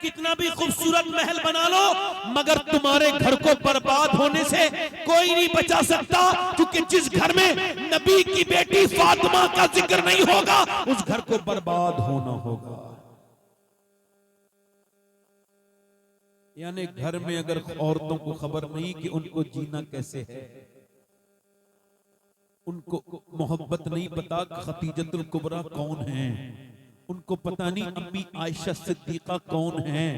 कितना भी खूबसूरत महल बना लो, मगर तुम्हारे घर को बर्बाद होने से कोई नहीं बचा सकता, क्योंकि जिस घर में नबी की बेटी फातिमा का जिक्र नहीं होगा उस घर को बर्बाद होना होगा। यानी घर में अगर औरतों को खबर नहीं कि उनको जीना कैसे है, उनको मोहब्बत नहीं पता खतीजतुल कुबरा कौन है, उनको पता नहीं अम्मी आयशा सिद्दीका कौन है,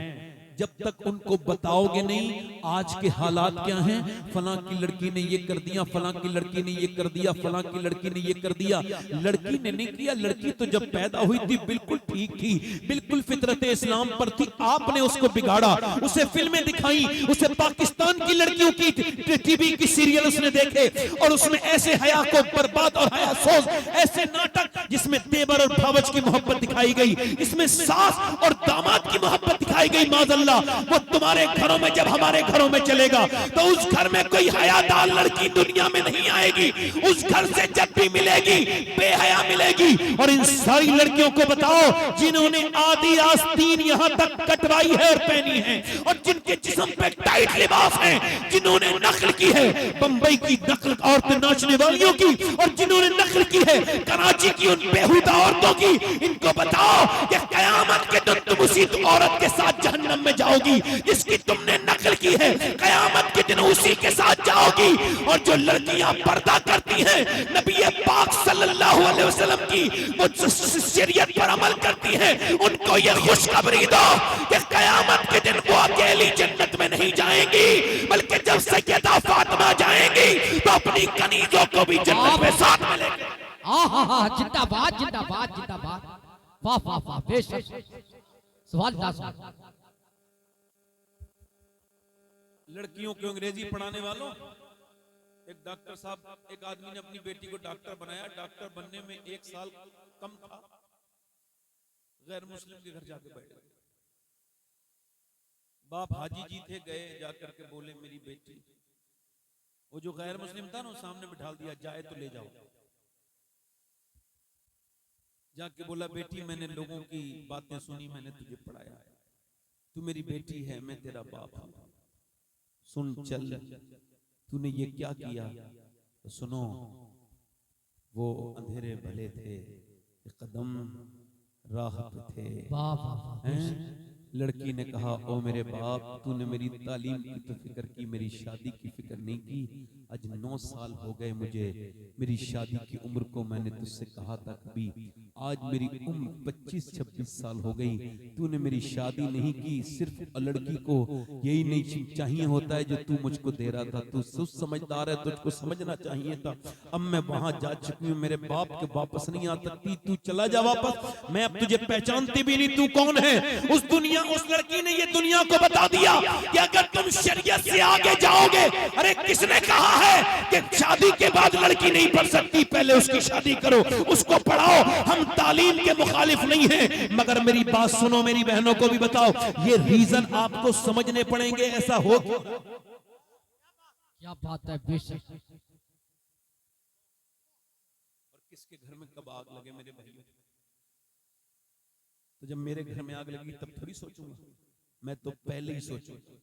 जब तक उनको बताओगे नहीं आज के हालात क्या हैं, फलां की लड़की ने ये कर दिया, फलां की लड़की ने ये कर दिया, फलां की लड़की ने ये कर दिया। लड़की ने नहीं किया, लड़की तो जब पैदा हुई थी बिल्कुल ठीक थी, बिल्कुल फितरत इस्लाम पर थी, आपने उसको बिगाड़ा, उसे फिल्में दिखाई, उसे पाकिस्तान की लड़कियों की टीवी की सीरियल उसने देखे और उसमें ऐसे हया को बर्बाद और हया सोज ऐसे नाटक जिसमें देवर और भावज की मोहब्बत दिखाई गई, इसमें सास और दामाद की मोहब्बत दिखाई गई। माज़अल्लाह, वो तुम्हारे घरों में जब हमारे घरों में चलेगा तो उस घर में कोई हयादार लड़की दुनिया में नहीं आएगी, उस घर से जब भी मिलेगी बेहया मिलेगी। और इन सारी लड़कियों को बताओ जिन्होंने आधी आस्तीन यहां तक कटवाई है और पहनी है, और जिनके जिस्म पे टाइट लिबास है, जिन्होंने नकल की है बंबई की नकल औरतें नाचने वालियों की, और जिन्होंने नकल की है कराची की उन बेहुदा औरतों की, इनको बताओ कि कयामत के दिन तुम उसी औरत के साथ जहन्नम में जाओगी जिसकी तुमने नकल की है, कयामत के दिन उसी के साथ जाओगी। और जो लड़कियां पर्दा करती हैं नबी पाक सल्लल्लाहु अलैहि वसल्लम की वो शरीयत पर अमल करती हैं, उनको ये खुशखबरी दो कि कयामत के दिन वो अकेली जन्नत में नहीं जाएंगी, बल्कि जब सैयदा फातिमा जाएंगी तो अपनी कनीजों को भी जन्नत में साथ मिलेंगे। जिंदाबाद जिंदाबाद जिंदाबाद, वाह वाह वाह, बेशक सवाल लड़कियों को अंग्रेजी पढ़ाने वालों, एक डॉक्टर साहब, एक आदमी ने अपनी बेटी को डॉक्टर बनाया, डॉक्टर बनने में 1 साल कम था, गैर मुस्लिम के घर जाके बैठ गए। बाप हाजी जी थे, गए जाकर के बोले मेरी बेटी, वो जो गैर मुस्लिम था ना सामने बिठा दिया, जाए तो ले जाओ। जाके बोला बेटी मैंने लोगों की बातें सुनी, मैंने तुझे पढ़ाया, तू मेरी बेटी है, मैं तेरा बाप हूं, सुन चल तूने ये क्या किया। तो सुनो वो अंधेरे भले थे, कदम राह पे थे। लड़की ने कहा ओ मेरे बाप, तूने मेरी तालीम की तो फिक्र की, मेरी शादी की फिक्र नहीं की। आज 9 साल हो गए मुझे, मेरी शादी की उम्र को मैंने तुझसे कहा था कभी, आज मेरी उम्र 25-26 साल हो गई, तूने मेरी शादी नहीं की। सिर्फ लड़की को यही नहीं चाहिए होता है जो तू मुझको दे रहा था, तू समझदार है, तुझको समझना चाहिए था। अब मैं वहां जा चुकी हूँ, मेरे बाप के वापस नहीं आ सकती, तू चला जा वापस, मैं अब तुझे पहचानती भी नहीं, तू कौन है। उस लड़की ने ये दुनिया को बता दिया कि अगर तुम शरीयत से आगे जाओगे, अरे किसने कहा है कि शादी के बाद लड़की नहीं पढ़ सकती, पहले उसकी शादी करो, उसको पढ़ाओ। हम तालीम के मुखालिफ नहीं हैं, मगर मेरी बात सुनो, मेरी बहनों को भी बताओ, ये रीजन आपको समझने पड़ेंगे। ऐसा हो क्या बात है, बेशक। और किसके घर में कब आग लगे मेरे भाइयों, तो जब मेरे घर में आग लगी तब थोड़ी सोचूंगा, मैं तो पहले ही सोचूंगा,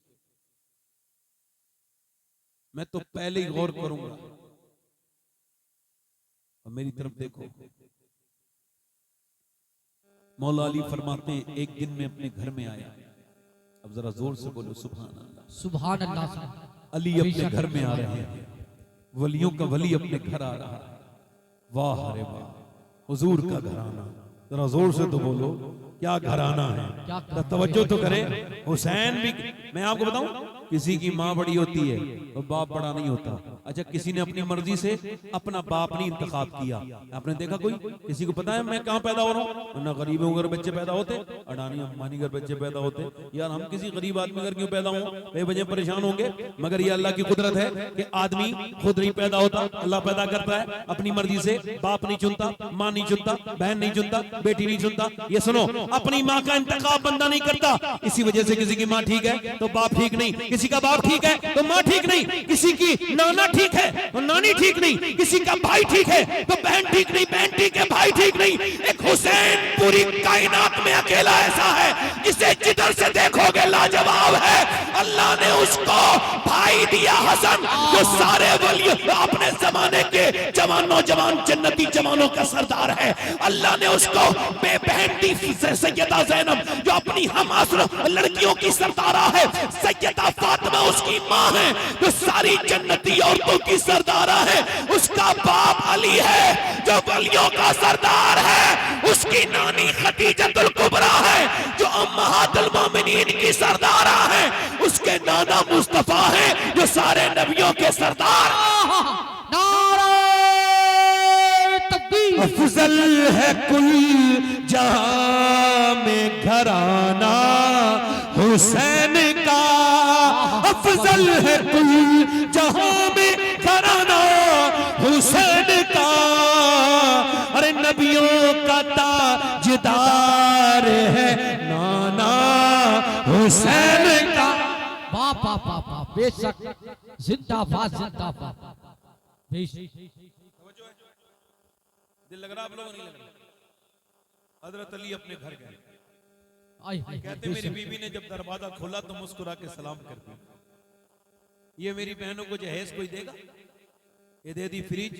मैं तो पहले ही गौर करूंगा। और मेरी तरफ देखो, मौला अली फरमाते हैं एक दिन में अपने घर में आया, अब जरा जोर से बोलो सुभान अल्लाह, सुभान अल्लाह। अली अपने घर में आ रहे हैं, वलियों का वली अपने घर आ रहा है, वाह अरे वाह, हुजूर का घराना, जरा जोर से तो बोलो क्या घराना है, तवज्जो तो करे। हुसैन भी, मैं आपको बताऊं, किसी की माँ बड़ी होती है तो बाप बड़ा नहीं होता। अच्छा, किसी ने अपनी मर्जी से अपना बाप नहीं इंतखाब किया, आपने देखा कोई, किसी को पता है मैं कहाँ पैदा हो रहा हूँ, ना गरीबों घर बच्चे पैदा होते, अडानी अंबानी घर बच्चे पैदा होते। यार हम किसी गरीब आदमी घर क्यों पैदा हो, बेवजह परेशान होंगे, मगर ये अल्लाह की कुदरत है कि आदमी खुद नहीं पैदा होता, अल्लाह पैदा करता है अपनी मर्जी से। बाप नहीं चुनता, माँ नहीं चुनता, बहन नहीं चुनता, बेटी नहीं चुनता। ये सुनो, अपनी माँ का इंतखाब बंदा नहीं करता। इसी वजह से किसी की माँ ठीक है तो बाप ठीक नहीं, किसी का बाप ठीक है तो माँ ठीक नहीं, किसी की नाना ठीक है तो नानी ठीक नहीं, किसी का भाई ठीक है तो बहन ठीक नहीं, बहन ठीक है भाई ठीक नहीं। एक हुसैन पूरी कायनात में अकेला ऐसा है जिसे जिधर से देखोगे लाजवाब है। अल्लाह ने उसको भाई दिया हसन, जो सारे वली अपने जमाने के जवान नौजवान जन्नती जवानों का सरदार है। अल्लाह ने उसको बहन दी सैयदा ज़ैनब, जो अपनी हम असर लड़कियों की सरदारा है। सैयदा फातिमा उसकी माँ है, जो सारी जन्नती औरतों की सरदारा है। उसका बाप अली है, जो वलियों का सरदार है। उसकी नानी खदीजतुल कुबरा है, जो उम्महातुल मोमिनीन की सरदारा है। उसके नाना मुस्तफा है, जो सारे नबियों के सरदार। अफजल है कुल जहां में घराना हुसैन का, अफजल है कुल जहां में घराना हुसैन का। अरे नबियों का ताजदार है नाना हुसैन का। वाह वाह वाह वाह, बेशक, जिंदाबाद जिंदाबाद। दिल लग रहा आप लोगों नहीं लग रहा? हजरत अली अपने घर गए, कहते मेरी बीवी ने जब दरवाजा खोला तो मुस्कुरा के सलाम कर दी। ये मेरी बहनों को जहेज कोई देगा? ये दे दी फ्रिज,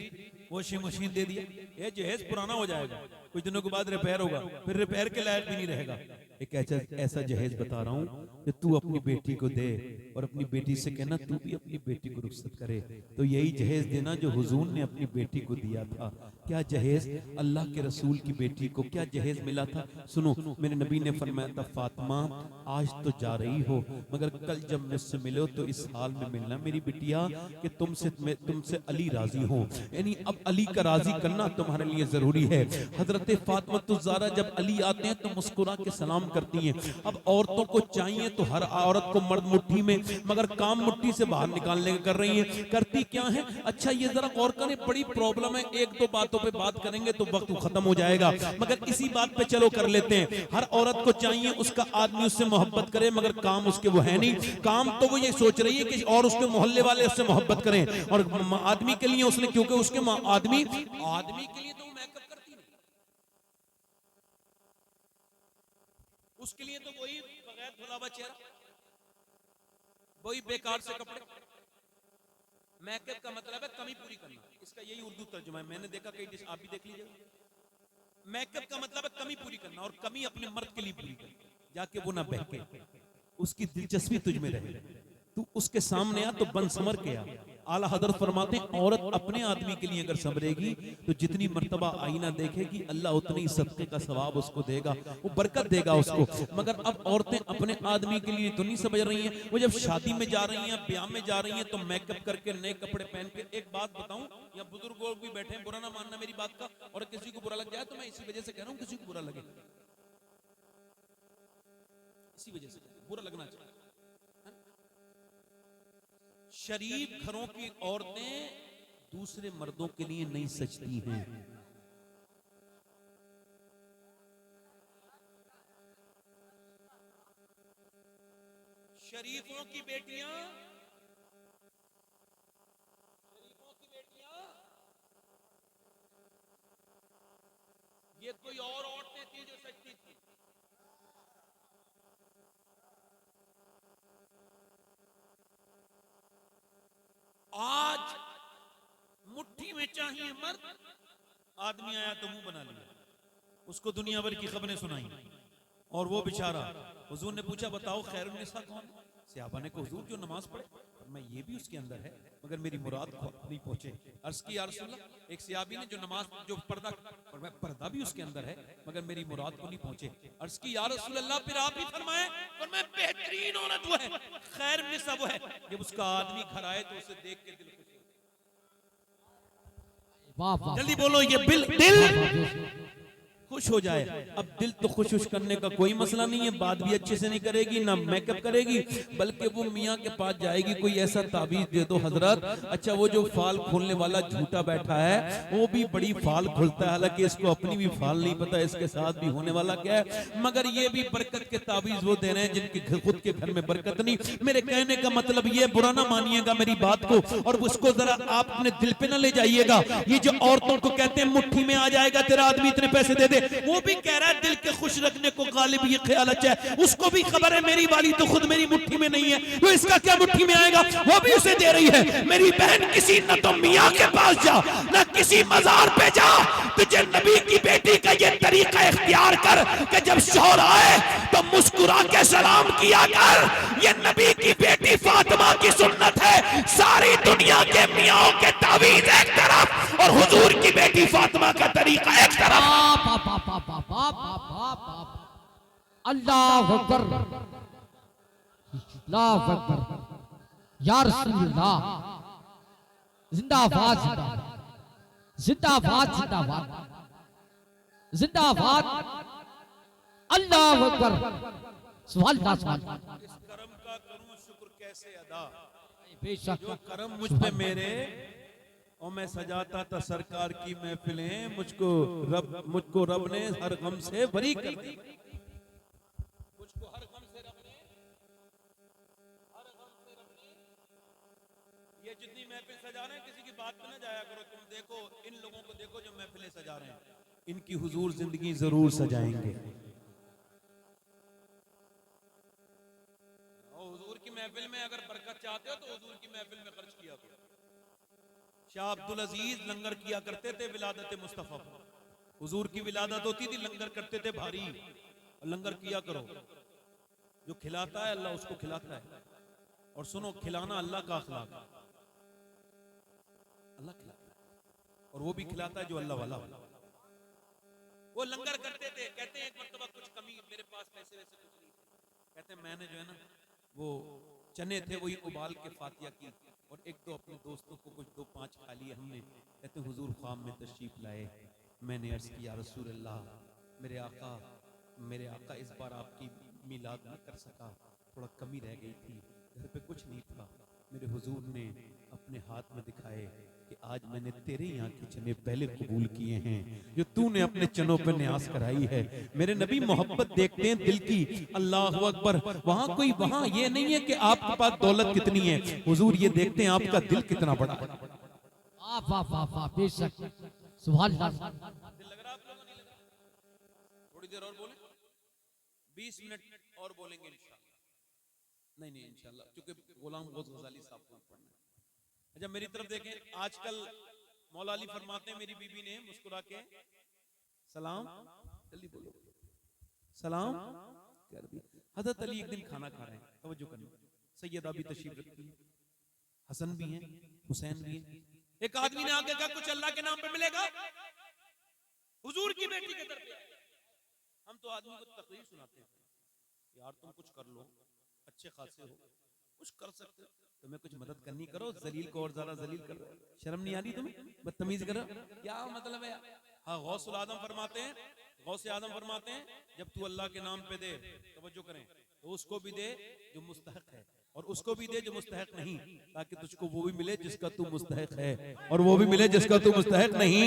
वॉशिंग मशीन दे दिया। ये जहेज पुराना हो जाएगा, कुछ दिनों के बाद रिपेयर होगा, फिर रिपेयर के लायक भी नहीं रहेगा। एक ऐसा जहेज बता रहा हूँ कि तू अपनी बेटी को दे और अपनी बेटी से कहना तू भी अपनी बेटी को रुखसत करे। तो यही जहेज देना जो हुजूर ने अपनी बेटी को दिया था। क्या जहेज अल्लाह के रसूल की बेटी को क्या जहेज मिला था? सुनो, मेरे नबी ने फरमाया था, फातिमा आज तो जा रही हो मगर कल जब मुझसे मिलो तो इस हाल में मिलना मेरी बिटिया कि तुमसे अली राजी हो। यानी अब अली का राजी करना तुम्हारे लिए जरूरी है। हजरत फातिमा तो ज़हरा जब अली आते हैं तो मुस्कुरा के सलाम करती हैं। अब औरतों को चाहिए तो हर औरत को मर्द मुट्ठी में, मगर काम मुट्ठी से बाहर निकालने का कर रही है। करती क्या है? अच्छा ये जरा गौर करें, बड़ी प्रॉब्लम है। एक दो बातों पे बात करेंगे तो वक्त खत्म हो जाएगा, मगर इसी बात पे चलो कर लेते हैं। हर औरत को चाहिए उसका आदमी उससे मोहब्बत करे, मगर काम उसके वो है नहीं। काम तो वो ये सोच रही है कि और उसके मोहल्ले वाले उससे मोहब्बत करें, और आदमी के लिए उसने, क्योंकि उसके आदमी के लिए तो मेकअप करती नहीं, उसके लिए तो वही बगैर धुला हुआ चेहरा, वही बेकार से कपड़े। मेकअप का मतलब है कमी पूरी करना, इसका यही उर्दू तर्जुमा है। मैंने देखा कई डिश, आप भी देख लीजिएगा। मेकअप का मतलब है कमी पूरी करना, और कमी अपने मर्द के लिए पूरी करना, जाके वो ना बहके, उसकी दिलचस्पी तुझ में रहे, तू उसके सामने आ तो बन समर के आ। आला हजरत फरमाते हैं औरत अपने आदमी के लिए अगर संभरेगी तो जितनी मर्तबा आईना देखेगी अल्लाह उतनी सदके का सवाब उसको देगा, वो बरकत देगा उसको। मगर अब औरतें अपने आदमी के लिए तो नहीं समझ रही हैं। वो जब शादी में जा रही हैं, ब्याह में जा रही हैं तो मेकअप करके नए कपड़े पहन के। एक बात बताऊं, या बुजुर्ग लोग भी बैठे हैं, बुरा ना मानना मेरी बात का, और किसी को बुरा लग जाए तो मैं इसी वजह से कह रहा हूँ, किसी को बुरा लगे, इसी वजह से बुरा लगना चाहिए। शरीफ घरों की औरतें दूसरे मर्दों के लिए नहीं सजती हैं। शरीफों की बेटियां ये कोई और औरतें थी जो सजती थी। आज मुट्ठी में चाहिए मर्द, आदमी आया तो मुंह बना लिया, उसको दुनिया भर की खबरें सुनाई, और वो बेचारा। हुजूर ने पूछा बताओ खैरुन निसा कौन है? सहाबा ने कहा हुजूर जो नमाज पढ़े। मैं ये भी उसके अंदर है, मगर मेरी मुराद को नहीं पहुंचे। अर्ज की या रसूल अल्लाह, एक सहाबी ने जो नमाज जो पर्दा, और मैं पर्दा भी उसके अंदर है मगर मेरी मुराद को नहीं पहुंचे। अर्ज की या रसूल अल्लाह, फिर आप ही फरमाएं। और मैं बेहतरीन औरत वो है, खैर निसा वो है जब उसका आदमी घर आए तो उसे देख के दिल खुश हो। वाह वाह, जल्दी बोलो, ये दिल खुश हो जाए। अब दिल तो खुश करने का कोई मसला नहीं है, बात भी अच्छे से नहीं करेगी, ना मेकअप करेगी, बल्कि वो मियाँ के पास जाएगी, कोई ऐसा ताबीज दे दो हजरत, अच्छा वो जो फाल खोलने वाला झूठा बैठा है वो भी बड़ी फाल खोलता है, हालांकि इसको अपनी भी फाल नहीं पता इसके साथ भी होने वाला क्या है, मगर ये भी बरकत के ताबीज वो दे रहे हैं जिनके खुद के घर में बरकत नहीं। मेरे कहने का मतलब ये, बुरा ना मानिएगा मेरी बात को, और उसको जरा आप अपने दिल पे ना ले जाइएगा। ये जो औरतों को कहते हैं मुट्ठी में आ जाएगा तेरा आदमी, इतने पैसे दे दे, वो भी कह रहा है दिल के खुश रखने को गालिब ये ख्याल है, उसको भी खबर है मेरी वाली तो खुद मेरी मुट्ठी में नहीं है, तो इसका क्या मुट्ठी में आएगा, वो भी उसे दे रही है। मेरी बहन किसी न तो मियाँ के पास जा, न किसी मजार पे जा, तुझे नबी की बेटी का ये तरीका इख्तियार कर कि जब शौहर आए तो मुस्कुरा के सलाम किया कर। ये नबी की बेटी फातिमा की सुन्नत है। सारी दुनिया के मियाँ के तावीज एक तरफ और हुजूर की बेटी फातिमा का तरीका एक तरफ। अल्लाह अकबर, अल्लाह अकबर, या रसूलल्लाह, जिंदाबाद जिंदाबाद जिंदाबाद जिंदाबाद जिंदाबाद, अल्लाह अकबर, सुभान अल्लाह सुभान अल्लाह। इस करम का करूं शुक्र कैसे अदा, बेशक जो करम मुझ पे मेरे, और मैं सजाता था सरकार की महफिलें, मुझको रब ने हर गम से बरी कर दी, मुझको हर गम से रब ने, ये जितनी महफिल सजा रहे हैं किसी की बात पे ना जाया करो, तुम देखो इन लोगों को, देखो जो महफिलें सजा रहे हैं, इनकी हुजूर जिंदगी जरूर सजाएंगे। और हुजूर की महफिल में अगर बरकत चाहते हो तो हुजूर की महफिल में खर्च किया करो। शाह अब्दुल अजीज लंगर किया करते थे विलादत मुस्तफा पर, हुजूर की विलादत होती थी, लंगर करते थे भारी, और लंगर किया करो। जो खिलाता है अल्लाह उसको खिलाता है, और सुनो खिलाना अल्लाह का अखलाक है, अल्लाह खिलाता है, और वो भी खिलाता है जो अल्लाह वाला। वो लंगर करते थे, कहते हैं एक मर्तबा कुछ कमी, मेरे पास पैसे वैसे कुछ नहीं, कहते हैं मैंने जो है ना वो चने थे वही उबाल के फातिया की, और एक दो अपने दोस्तों को कुछ 2-5 खा लिए हमने। कहते हुजूर ख्वाब में तशरीफ लाए, मैंने अर्ज किया रसूल अल्लाह, मेरे आका इस बार आपकी मिलाद न कर सका, थोड़ा कमी रह गई थी, घर पे कुछ नहीं था। मेरे हुजूर ने अपने हाथ में दिखाए कि आज मैंने तेरे यहाँ के चने पहले कबूल किए हैं, जो तूने अपने चनों पर न्यास कराई है। मेरे नबी मोहब्बत देखते हैं दिल की, अल्लाह अकबर। वहां ये नहीं है कि आपके पास दौलत कितनी है, हुजूर ये देखते हैं आपका दिल कितना बड़ा है। बेशक, सुभान अल्लाह। दिल लग रहा आप लोगों को, नहीं लग रहा? थोड़ी देर और बोले, 20 मिनट और बोलेंगे इंशाल्लाह। नहीं इंशाल्लाह, क्योंकि गुलाम गज़ाली साहब को पढ़ना है। अच्छा मेरी तरफ देखें, आजकल मौला अली फरमाते हैं, मेरी बीबी ने मुस्कुरा के सलाम, जल्दी बोलो, सलाम कर दी। हजरत अली एक दिन खाना खा रहे हैं, तवज्जो करना, सैयदा भी तशरीफ रखती है, हसन भी हैं, हुसैन भी हैं। एक आदमी ने आगे कहा कुछ अल्लाह के नाम पे मिलेगा, हुजूर की बेटी के दर पे। हम तो आदमी को तकरीर सुनाते हैं, यार तुम कुछ कर लो, अच्छे खासे हो, कुछ कर सकते हो, तुम्हें कुछ मदद करनी करो, जलील को और ज्यादा जलील कर रहे हो, शर्म नहीं आ रही तुम्हें, बदतमीज कर रहे हो, क्या मतलब है? हाँ, गौसुल आजम फरमाते हैं, गौसे आजम फरमाते हैं, जब तू अल्लाह के नाम पे दे, तवज्जो करें, तो उसको भी दे जो मुस्तहक है, और उसको भी दे जो मुस्तहक नहीं, ताकि तुझको वो भी मिले जिसका तू मुस्तहक है, और वो भी मिले जिसका तू मुस्तहक नहीं।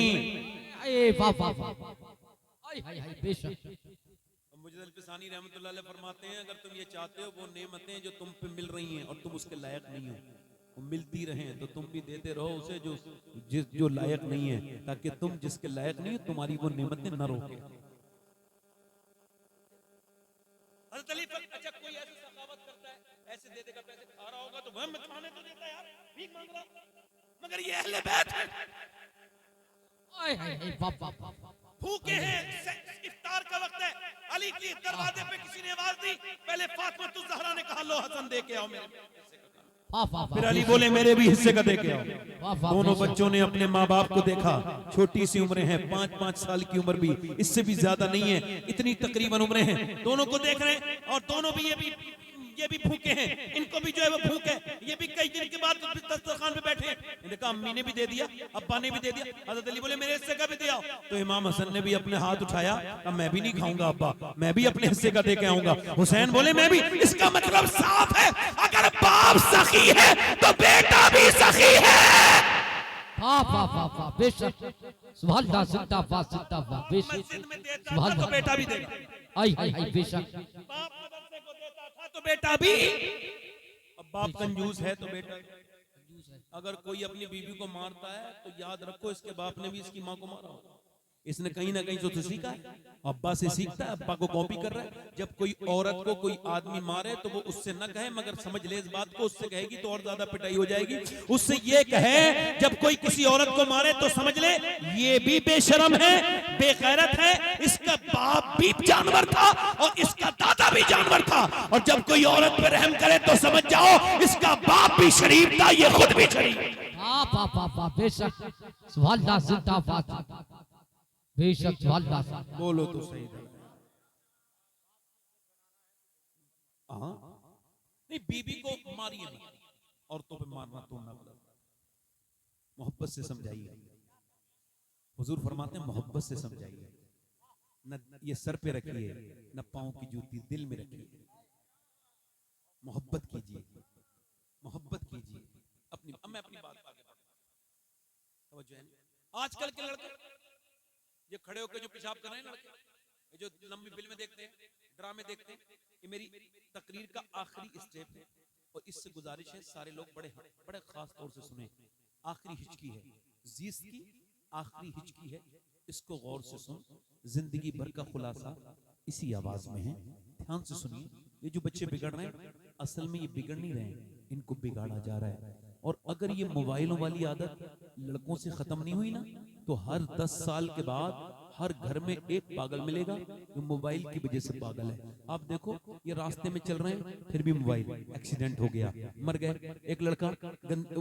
मुजद्दिद अल-फिसानी रहमतुल्लाह अलैह फरमाते हैं, अगर तुम ये चाहते हो वो नेमतें जो तुम पे मिल रही हैं और तुम उसके लायक नहीं हो, वो मिलती रहें, तो तुम भी देते रहो उसे जो लायक नहीं है, ताकि तुम जिसके लायक नहीं हो तुम्हारी वो नेमतें न रोके। हज़रत अली अच्छा कोई ऐसी सखावत करता है, ऐसे दे देगा, पैसे खा रहा होगा तो वह मत खाने तो देता यार, भीख मांग रहा, मगर ये अहले बैत है, भूखे हैं, इफ्तार का वक्त है, अली के दरवाजे पे किसी ने आवाज दी, पहले फातिमा ज़हरा ने कहा लो हसन दे के आओ मेरे, फिर अली बोले मेरे भी हिस्से का दे के आओ। दोनों बच्चों ने अपने माँ बाप को देखा, छोटी सी उम्रें हैं, 5-5 साल की उम्र भी इससे भी ज्यादा नहीं है, इतनी तकरीबन उम्रें हैं, दोनों को देख रहे हैं, और दोनों भी ये भी भूखे हैं, इनको भी जो है वो भूख है, ये भी कई दिन के बाद दस्तरखान पे बैठे हैं। इन्होंने कहा अम्मी ने भी दे दिया, अब्बा ने भी दे दिया। हजरत अली बोले मेरे हिस्से का भी दे आओ। तो इमाम हसन ने भी अपने हाथ उठाया, अब मैं भी नहीं खाऊंगा अब्बा, मैं भी अपने हिस्से का दे के आऊंगा। हुसैन बोले मैं भी। इसका मतलब साफ है, अगर बाप सखी है तो बेटा भी सखी है। बेशक सुभान अल्लाह, जिंदाबाद जिंदाबाद, बेशक मस्जिद में देता सुभान था तो अल्लाह। बेटा भी देगा, आई आई आई, बेशक बाप मदरसे को देता था तो बेटा भी। अब बाप कंजूस है तो बेटा, अगर कोई अपनी बीवी को मारता है तो याद रखो इसके बाप ने भी इसकी माँ को मारा होगा। इसने कहीं ना कहीं तो सीखा है, अब्बा से सीखता है, अब्बा को कॉपी कर रहा है। जब कोई औरत को कोई आदमी मारे तो वो उससे न कहे, मगर समझ ले इस बात को, उससे कहेगी तो और ज्यादा पिटाई हो जाएगी। उससे ये कहे जब कोई किसी औरत को मारे तो समझ ले ये भी बेशरम है, बेगैरत है, इसका बाप भी जानवर था और इसका दादा भी जानवर था। और जब कोई औरत पे रहम करे तो समझ जाओ इसका बाप भी शरीफ था, ये खुद भी शरीफ। बेशक सुभान अल्लाह, जिंदाबाद, बेशक सुभान अल्लाह। बोलो तो सही है। नहीं, बीबी को मारिए नहीं, औरतों पे मारना तो ना, मोहब्बत से समझाइए। हुजूर फरमाते हैं मोहब्बत से समझाइए, न ये सर पे रखिए न पांव की जूती दिल में रखिए। मोहब्बत कीजिए, मोहब्बत कीजिए अपनी। अब मैं अपनी बात आगे बढ़ाऊं। आजकल के लड़के ये खड़े होकर जो पेशाब कर रहे हैं लड़के, जो लंबी फिल्में देखते हैं, ड्रामे देखते हैं, ये मेरी तकरीर का आखिरी स्टेप है और इससे गुजारिश है सारे लोग बड़े बड़े खास तौर से सुने। आखिरी हिचकी है, जीस की आखिरी हिचकी है, इसको गौर से सुन। जिंदगी भर का खुलासा इसी आवाज में है, ध्यान से सुनिए। ये जो बच्चे बिगड़ रहे हैं असल में ये बिगड़ नहीं रहे हैं, इनको बिगाड़ा जा रहा है। और अगर ये मोबाइलों वाली आदत लड़कों से खत्म नहीं हुई ना तो हर 10 साल के बाद हर घर में एक पागल मिलेगा जो मोबाइल की वजह से पागल है। आप देखो ये रास्ते में चल रहे हैं फिर भी मोबाइल, एक्सीडेंट हो गया, मर गए। एक लड़का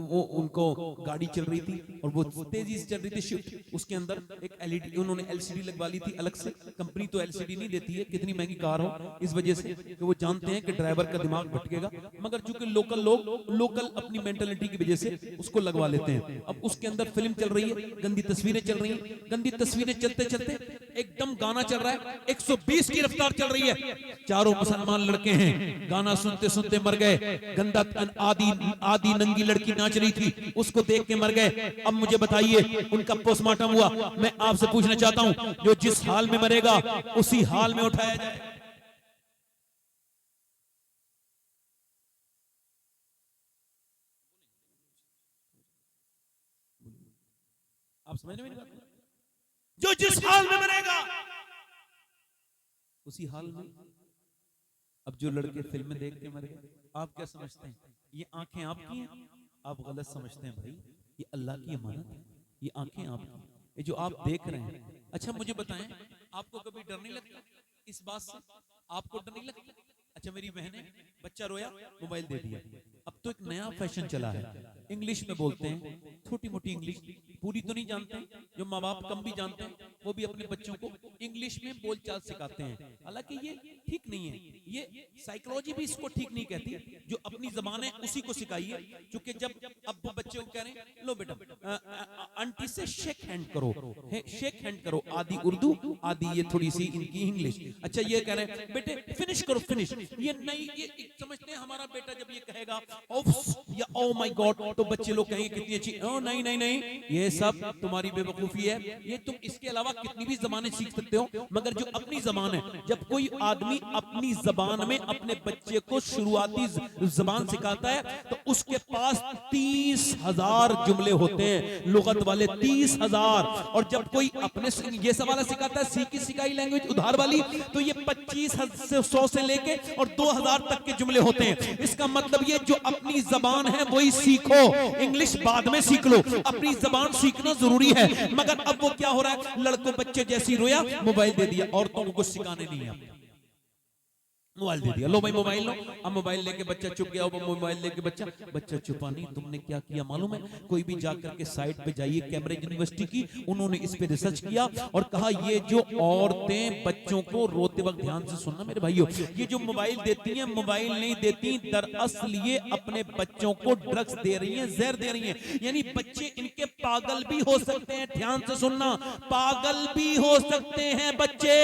वो उनको गाड़ी चल रही थी और वो तेजी से चल रही थी शिफ्ट, उसके अंदर एक एलईडी उन्होंने एलसीडी लगवा ली थी अलग से। कंपनी तो एलसीडी नहीं देती है कितनी महंगी कार हो, इस वजह से कि वो जानते हैं कि ड्राइवर का दिमाग भटकेगा, मगर चूंकि लोकल लोग लोकल अपनी मेंटालिटी की वजह से उसको लगवा लेते हैं। अब उसके अंदर फिल्म चल रही है, गंदी तस्वीरें चल रही हैं, गंदी तस्वीरें चलते चलते एकदम गाना चल रहा है, 120 की रफ्तार चल रही है। चारों मुसलमान लड़के हैं, गाना सुनते सुनते मर गए। गंदा आदि नंगी लड़की नाच रही थी, उसको देख के मर गए। अब मुझे बताइए उनका पोस्टमार्टम हुआ। मैं आपसे पूछना चाहता हूं जो जिस हाल में मरेगा उसी हाल में उठाया जाए। आप समझ मेरी बात? जो जिस हाल में मरेगा उसी हाल में। अब जो लड़के फिल्में देख के मर गए, आप क्या समझते हैं ये आंखें आपकी हैं? आप गलत समझते हैं भाई, ये अल्लाह की अमानत है, ये आंखें आपकी, ये जो आप देख रहे हैं। अच्छा मुझे बताएं, आपको कभी डर नहीं लगता इस बात से? आपको डर नहीं लगता? अच्छा मेरी बहनें, बच्चा रोया मोबाइल दे दिया। अब तो एक नया फैशन चला है, इंग्लिश में बोलते हैं, छोटी मोटी इंग्लिश, पूरी तो नहीं जानते, जो माँ बाप कम भी जानते हैं वो भी अपने बच्चों को इंग्लिश में बोलचाल सिखाते हैं। हालांकि ये ठीक नहीं है, ये साइकोलॉजी भी इसको ठीक नहीं कहती। जो अपनी जबान है उसी को सिखाइए, क्योंकि जब अब वो बच्चे को कह रहे हैं लो बेटा आंटी से शेक हैंड करो, शेक हैंड करो, आधी उर्दू आधी ये थोड़ी सी इनकी इंग्लिश। अच्छा ये कह रहे हैं बेटे फिनिश करो, फिनिश, ये नहीं, ये समझते हैं हमारा बेटा जब ये कहेगा या ओ माय गॉड तो बच्चे लोग कहेंगे कितनी अच्छी। ओ नहीं नहीं नहीं, ये सब तुम्हारी बेवकूफी है। ये तुम इसके अलावा कितनी भी जबानें सीख सकते हो, मगर जो अपनी जबान है, जब कोई आदमी अपनी जबान में अपने बच्चे को शुरुआती जबान सिखाता है तो उसके पास 30,000 जुमले होते हैं, लुगत वाले 30,000। और जब कोई अपने ये सवाल सिखाता है सीखी सिखाई लैंग्वेज उधार वाली, तो ये 2500 से लेके और 2000 तक के जुमले होते हैं। इसका मतलब ये जो अपनी जबान है वही सीखो, इंग्लिश बाद में सीख लो, अपनी जबान सीखना जरूरी है। मगर अब वो क्या हो रहा है, लड़कों बच्चे जैसी रोया मोबाइल दे दिया, औरतों को कुछ सिखाने नहीं है। मोबाइल दे दिया, लो भाई मोबाइल लो। अब मोबाइल लेके बच्चा चुप गया, अब मोबाइल लेके बच्चा चुपा नहीं। तुमने क्या किया मालूम है? कोई भी जाकर के साइट पे जाइए, कैम्ब्रिज यूनिवर्सिटी की, उन्होंने इस पे रिसर्च किया और कहा ये जो औरतें बच्चों को रोते वक्त, ध्यान से सुनना मेरे भाइयों, ये जो मोबाइल देती हैं, मोबाइल नहीं देती, दरअसल ये अपने बच्चों को ड्रग्स दे रही हैं, जहर दे रही हैं। यानी बच्चे इनके पागल भी हो सकते हैं, ध्यान से सुनना, पागल भी हो सकते हैं बच्चे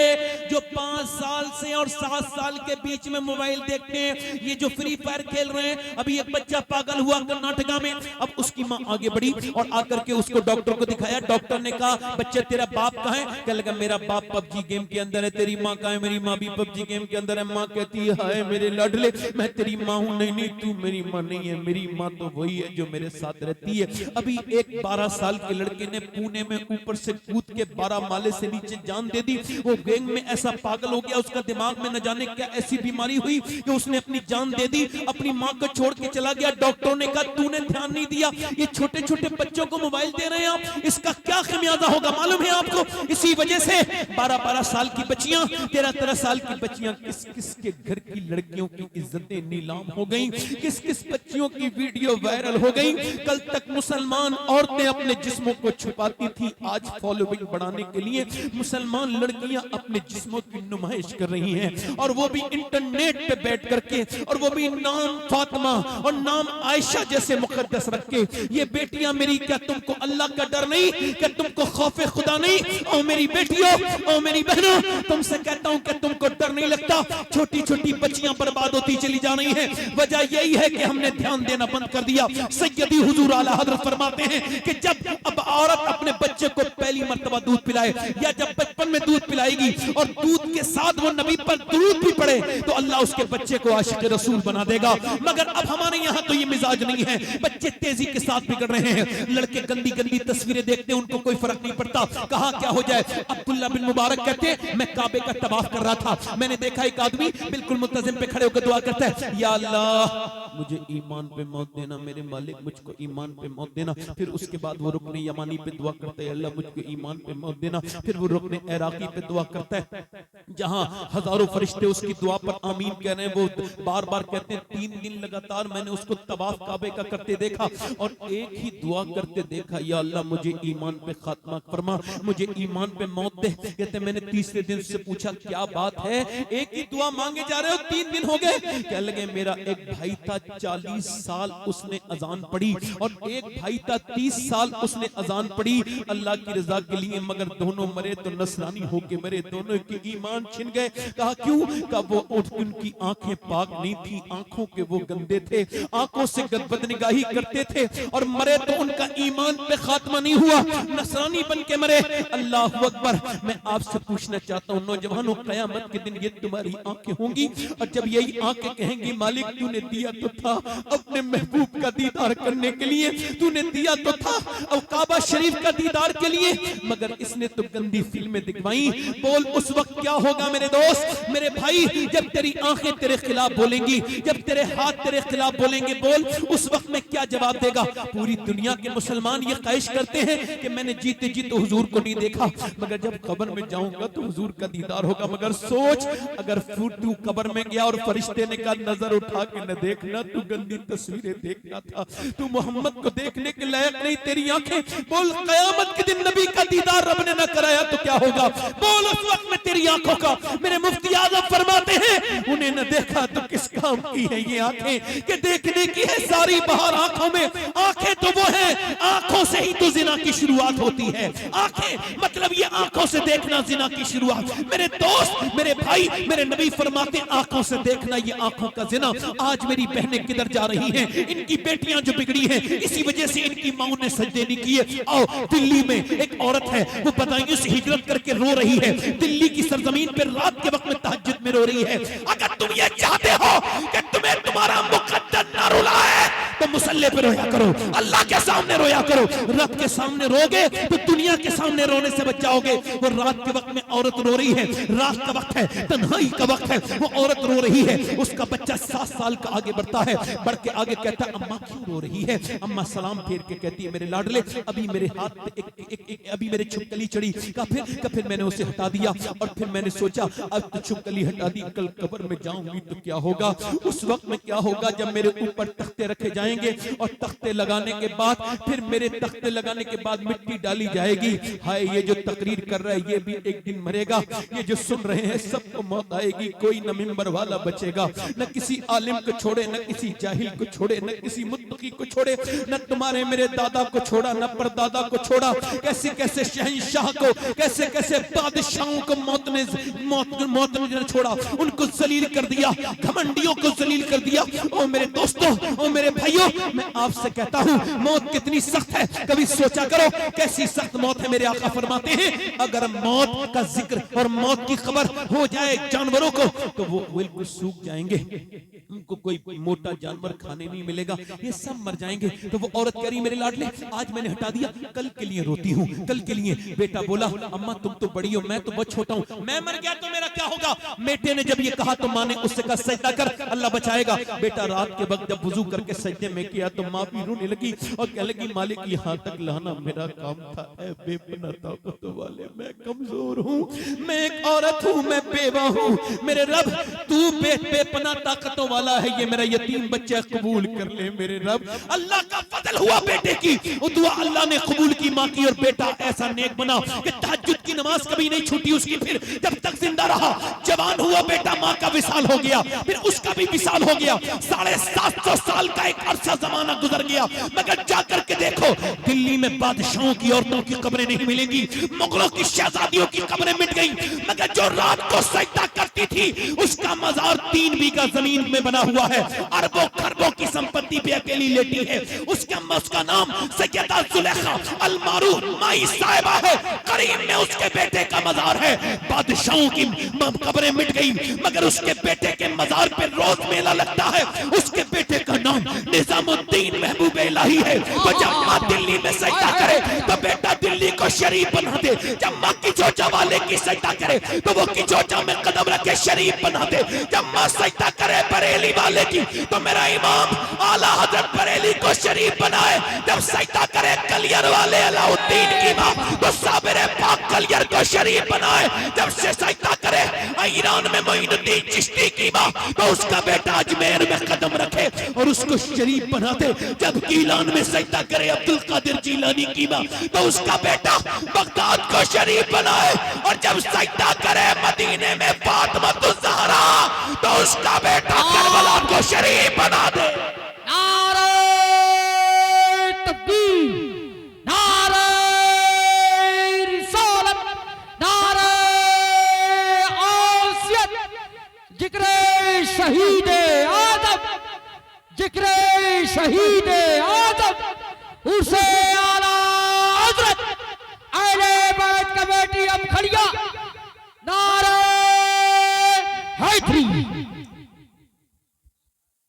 जो 5 साल से और 7 साल के बीच में मोबाइल देखते हैं। ये जो फ्री फायर खेल रहे हैं, अभी एक बच्चा पागल हुआ कर्नाटका में। अब उसकी मां आगे बढ़ी और आकर के उसको डॉक्टर को दिखाया। डॉक्टर ने कहा बच्चे तेरा बाप कहां है? कहने लगा मेरा बाप पबजी गेम के अंदर है। तेरी मां कहां है? मेरी मां भी पबजी गेम के अंदर है। मां कहती है हाय मेरे लाडले, मैं तेरी मां हूं। नहीं नहीं, तू मेरी मां नहीं है, मेरी मां तो वही है जो मेरे साथ रहती है। अभी एक 12 साल के लड़के ने पुणे में ऊपर से कूद के 12 माले से नीचे जान दे दी। वो गेम में ऐसा पागल हो गया, उसका दिमाग में न जाने क्या ऐसी बीमारी हुई कि उसने अपनी जान दे दी, अपनी मां को छोड़ के चला गया। डॉक्टरों ने कहा तूने ध्यान नहीं दिया, ये छोटे छोटे बच्चों को मोबाइल दे रहे हैं आप, इसका क्या खमियाजा होगा मालूम है आपको? इसी वजह से 12-12 साल की बच्चियां, 13-13 साल की बच्चियां, किस किस के घर की लड़कियों की इज्जतें नीलाम हो गई, किस किस बच्चियों की वीडियो वायरल हो गई। कल तक मुसलमान औरतें अपने जिस्मों को छुपाती थी, आज फॉलोइंग बढ़ाने के लिए मुसलमान लड़कियां अपने जिस्मों की नुमाइश कर रही हैं, और वो भी इंटरनेट पे बैठ करके, और वो भी नाम फातिमा और नाम आयशा जैसे मुकद्दस रख के। ये बेटियां मेरी, क्या तुमको अल्लाह का डर नहीं? क्या तुमको खौफे खुदा नहीं? और मेरी बेटियों और मेरी बहनों, तुमसे कहता हूं कि तुमको डर नहीं लगता? छोटी छोटी बच्चियां बर्बाद होती चली जा रही हैं। वजह यही है कि हमने ध्यान देना बंद कर दिया। सैयदी हुजूर आला हजरत फरमाते हैं कि जब अब औरत अपने बच्चे को पहली मर्तबा दूध पिलाए, या जब बचपन में दूध पिलाएगी और दूध के साथ वो नबी पर दूध भी पड़े, तो अल्लाह उसके बच्चे को आशिक रसूल बना देगा। मगर अब हमारे यहाँ तो ये मिजाज नहीं है, बच्चे तेजी के साथ बिगड़ रहे हैं। लड़के गंदी गंदी तस्वीरें देखते हैं, उनको कोई फर्क नहीं पड़ता, कहाँ क्या हो जाए। अब्दुल्ला बिन मुबारक कहते हैं मैं काबे का तवाफ कर रहा था, मैंने देखा एक आदमी बिल्कुल मुल्तजिम पे खड़े होकर दुआ करता है, या अल्लाह मुझे ईमान पे मौत देना, मेरे मालिक मुझको ईमान पे मौत देना। फिर उसके बाद वो रुकने यमानी पे दुआ करता है, अल्लाह मुझको ईमान पे मौत देना। फिर वो रुकने इराकी पे दुआ करता है, जहां हजारों फरिश्ते उसकी दुआ पर आमीन कह रहे हैं। वो बार बार कहते हैं 3 दिन लगातार मैंने उसको तवाफ काबे का करते देखा और एक ही दुआ करते देखा, या अल्लाह मुझे ईमान पे खात्मा फरमा, मुझे ईमान पे मौत दे। कहते मैंने तीसरे दिन से पूछा क्या बात है, एक ही दुआ मांगे जा रहे हो, 3 दिन हो गए? कह लगे मेरा एक भाई था 40 साल उसने अजान पढ़ी, और एक भाई था 30 साल उसने अजान पढ़ी अल्लाह की रजा के लिए, मगर दोनों मरे तो नसरानी होके मरे, दोनों के ईमान छिन गए। कहा क्यों? कहा वो उनकी आंखें पाक नहीं थी, आंखों के वो गंदे थे, आंखों से बदनिगाही करते थे, और मरे तो उनका ईमान पे खात्मा नहीं हुआ, नसरानी बन के मरे। अल्लाह अकबर। मैं आपसे पूछना चाहता हूँ नौजवानों, क़यामत के दिन ये तुम्हारी आंखें होंगी, और जब यही आंखें कहेंगी मालिक तूने दिया तो था अपने महबूब का दीदार करने के लिए, तूने दिया तो था अब काबा शरीफ का दीदार के लिए, मगर इसने तो गंदी फिल्में दिखवाई। बोल उस वक्त क्या होगा मेरे दोस्त, मेरे भाई, जब तेरी आंखें तेरे खिलाफ बोलेंगी, जब तेरे हाथ तेरे खिलाफ बोलेंगे, बोल उस वक्त में क्या जवाब देगा? पूरी दुनिया के मुसलमान ये ख्वाहिश करते हैं कि मैंने जीते जी तो हुजूर को नहीं देखा, मगर जब कब्र में जाऊंगा तो हुजूर का दीदार होगा। मगर सोच, अगर तू कब्र में गया और फरिश्ते ने कहा नजर उठा के न देखना, तू गंदी तस्वीरें देखना था, तू मोहम्मद को देखने के लायक नहीं तेरी आंखें। बोल क़यामत के दिन नबी का दीदार रब ने न कराया तो क्या होगा? बोल उस वक्त में तेरी आंखों का। मेरे मुफ्ती आज़म फरमाते हैं उन्हें न देखा तो किस काम की है ये आंखें कि देखने की है सारी बहार आंखों में। आंखें तो वो है, आंखों से ही तो जिना की शुरुआत होती है। आंखें मतलब ये आंखों से देखना जिना की शुरुआत। मेरे दोस्त, मेरे भाई, मेरे नबी फरमाते आंखों से देखना ये आंखों का जिना। आज मेरी बहनें किधर जा रही हैं? इनकी बेटियां जो बिगड़ी हैं इसी वजह से इनकी माओ ने सजदे नहीं किए। आओ, दिल्ली में एक औरत है, वो बदायूं से हिजरत करके रो रही है, दिल्ली की सरजमीन पर रात के वक्त में तहज्जुद में रो रही है। अगर तुम ये चाहते हो कि तुम्हें तुम्हारा मुकद्दर ना रुलाए तो मुसल्ले पे रोया करो, अल्लाह के सामने रोया करो। रब के सामने रोगे तो दुनिया के सामने रोने से बच जाओगे। वो रात के वक्त में औरत रो रही है, रात का वक्त है, तन्हाई का वक्त है, वो औरत रो रही है। उसका बच्चा 7 साल का आगे बढ़ता है, बढ़ के आगे कहता है अम्मा क्यों रो रही है? अम्मा सलाम फेर के कहती है मेरे लाडले अभी मेरे हाथ पे अभी मेरे छिपकली चढ़ी। का फिर मैंने उसे हटा दिया और फिर मैंने सोचा अब तो छिपकली हटा दी, कल कब्र में जाऊंगी तो क्या होगा? उस वक्त में क्या होगा जब मेरे ऊपर तख्ते रखे जाएंगे और तख्ते लगाने के बाद फिर मेरे तख्ते लगाने के बाद मिट्टी डाली जाएगी। हाय ये जो तकरीर कर रहा है ये भी एक दिन मरेगा, ये जो सुन रहे हैं सबको मौत आएगी, कोई न मिंबर वाला बचेगा, न किसी आलिम को छोड़े, न किसी जाहिल को छोड़े, न किसी मुत्तकी को छोड़े, न तुम्हारे मेरे दादा को छोड़ा, न परदादा को छोड़ा। कैसे कैसे शहंशाह को, कैसे कैसे बादशाहों को मौत ने छोड़ा, उनको जलील कर दिया, घमंडियों को जलील कर दिया। ओ मेरे दोस्तों, ओ मेरे भाइयों, मैं आपसे कहता हूं मौत कितनी सख्त है, कभी सोचा करो कैसी सख्त मौत है। मेरे आका फरमाते हैं अगर मौत का जिक्र और मौत की खबर हो जाए जानवरों को तो वो बिल्कुल सूख जाएंगे, उनको कोई मोटा जानवर खाने नहीं मिलेगा, ये सब मर जाएंगे। तो वो औरत कह रही मेरे लाडले आज मैंने हटा दिया, कल के लिए रोती हूँ, कल के लिए। बेटा बोला अम्मा तुम तो बड़ी हो, मैं तो बहुत छोटा हूँ, मैं मर गया तो मेरा क्या होगा? बेटे ने जब ये कहा तो माँ ने उससे कहा सजदा कर, अल्लाह बचाएगा। बेटा रात के वक्त जब वुजू करके सजदे में किया तो माँ भी रोने लगी और कहने लगी मालिक यहाँ तक लाना मेरा काम था, ऐ बेपनाह ताकत वाले मैं कमजोर हूँ, मैं एक औरत हूँ, मैं बेवा हूँ, मेरे रब तू बेपनाह ताकतों वाला है, ये मेरा यतीम बच्चा कबूल कर ले मेरे रब। अल्लाह का फजल हुआ बेटे की वो दुआ अल्लाह ने कबूल की माँ की, और बेटा ऐसा नेक बना कि तहज्जुद की नमाज कभी नहीं छूटी उसकी। फिर जब तक जिंदा रहा, जवान हुआ बेटा, माँ का विसाल हो गया, फिर उसका भी विसाल हो गया। 750 साल का एक अरसा जमाना गुजर गया, मगर जाकर के देखो दिल्ली में बादशाहों की औरतों की कब्रें नहीं मिलेंगी, मुगलों की शहजादियों की कब्रें मिट गई, मगर जो रात को सजदा करती थी उसका मजार 3 बीघा जमीन में बना हुआ है, अरबों खरबों की संपत्ति पे अकेली लेटी है। उसका नाम सैयदा जुलेखा अल मारूफ माई साहिबा है, करीम में उसके बेटे का मजार है। बादशाहों की कब्रें मिट गई, मगर उसके बेटे के मजार पे रोज मेला लगता है। उसके बेटे का नाम निजामुद्दीन महबूब इलाही है। वो जब माँ दिल्ली में सजदा करे तो बेटा दिल्ली को शरीफ बना दे, जब माँ की चोचा वाले की सजदा करे तो वो की चोचा में कदम रखे शरीफ बना दे, जब माँ सजदा करे बरेली वाले की तो मेरा इमाम आला हजरत बरेली को शरीफ बनाए, जब सजदा करे कलियर वाले अलाउद्दीन की माँ तो साबिर पाक कलियर को शरीफ बनाए, जब से सजदा करे ईरान में मोइनुद्दीन चिश्ती की माँ तो उसका बेटा अजमेर में कदम रखे और उसको शरीफ बना दे, जब गीलान में सजदा करे अब्दुल कादिर जीलानी की माँ तो उसका बेटा बगदाद को शरीफ बनाए, और जब सजदा करे मदीने में फातिमा ज़हरा तो उसका बेटा करबला को शरीफ बना दे। नारे तकबीर, नारे रिसालत, नारे आसियत, जिक्रे शहीदे आदम, जिक्रे शहीदे आदम, उसे आला हजरत अहले बैत का बेटी अब खड़िया, नारे हैदरी।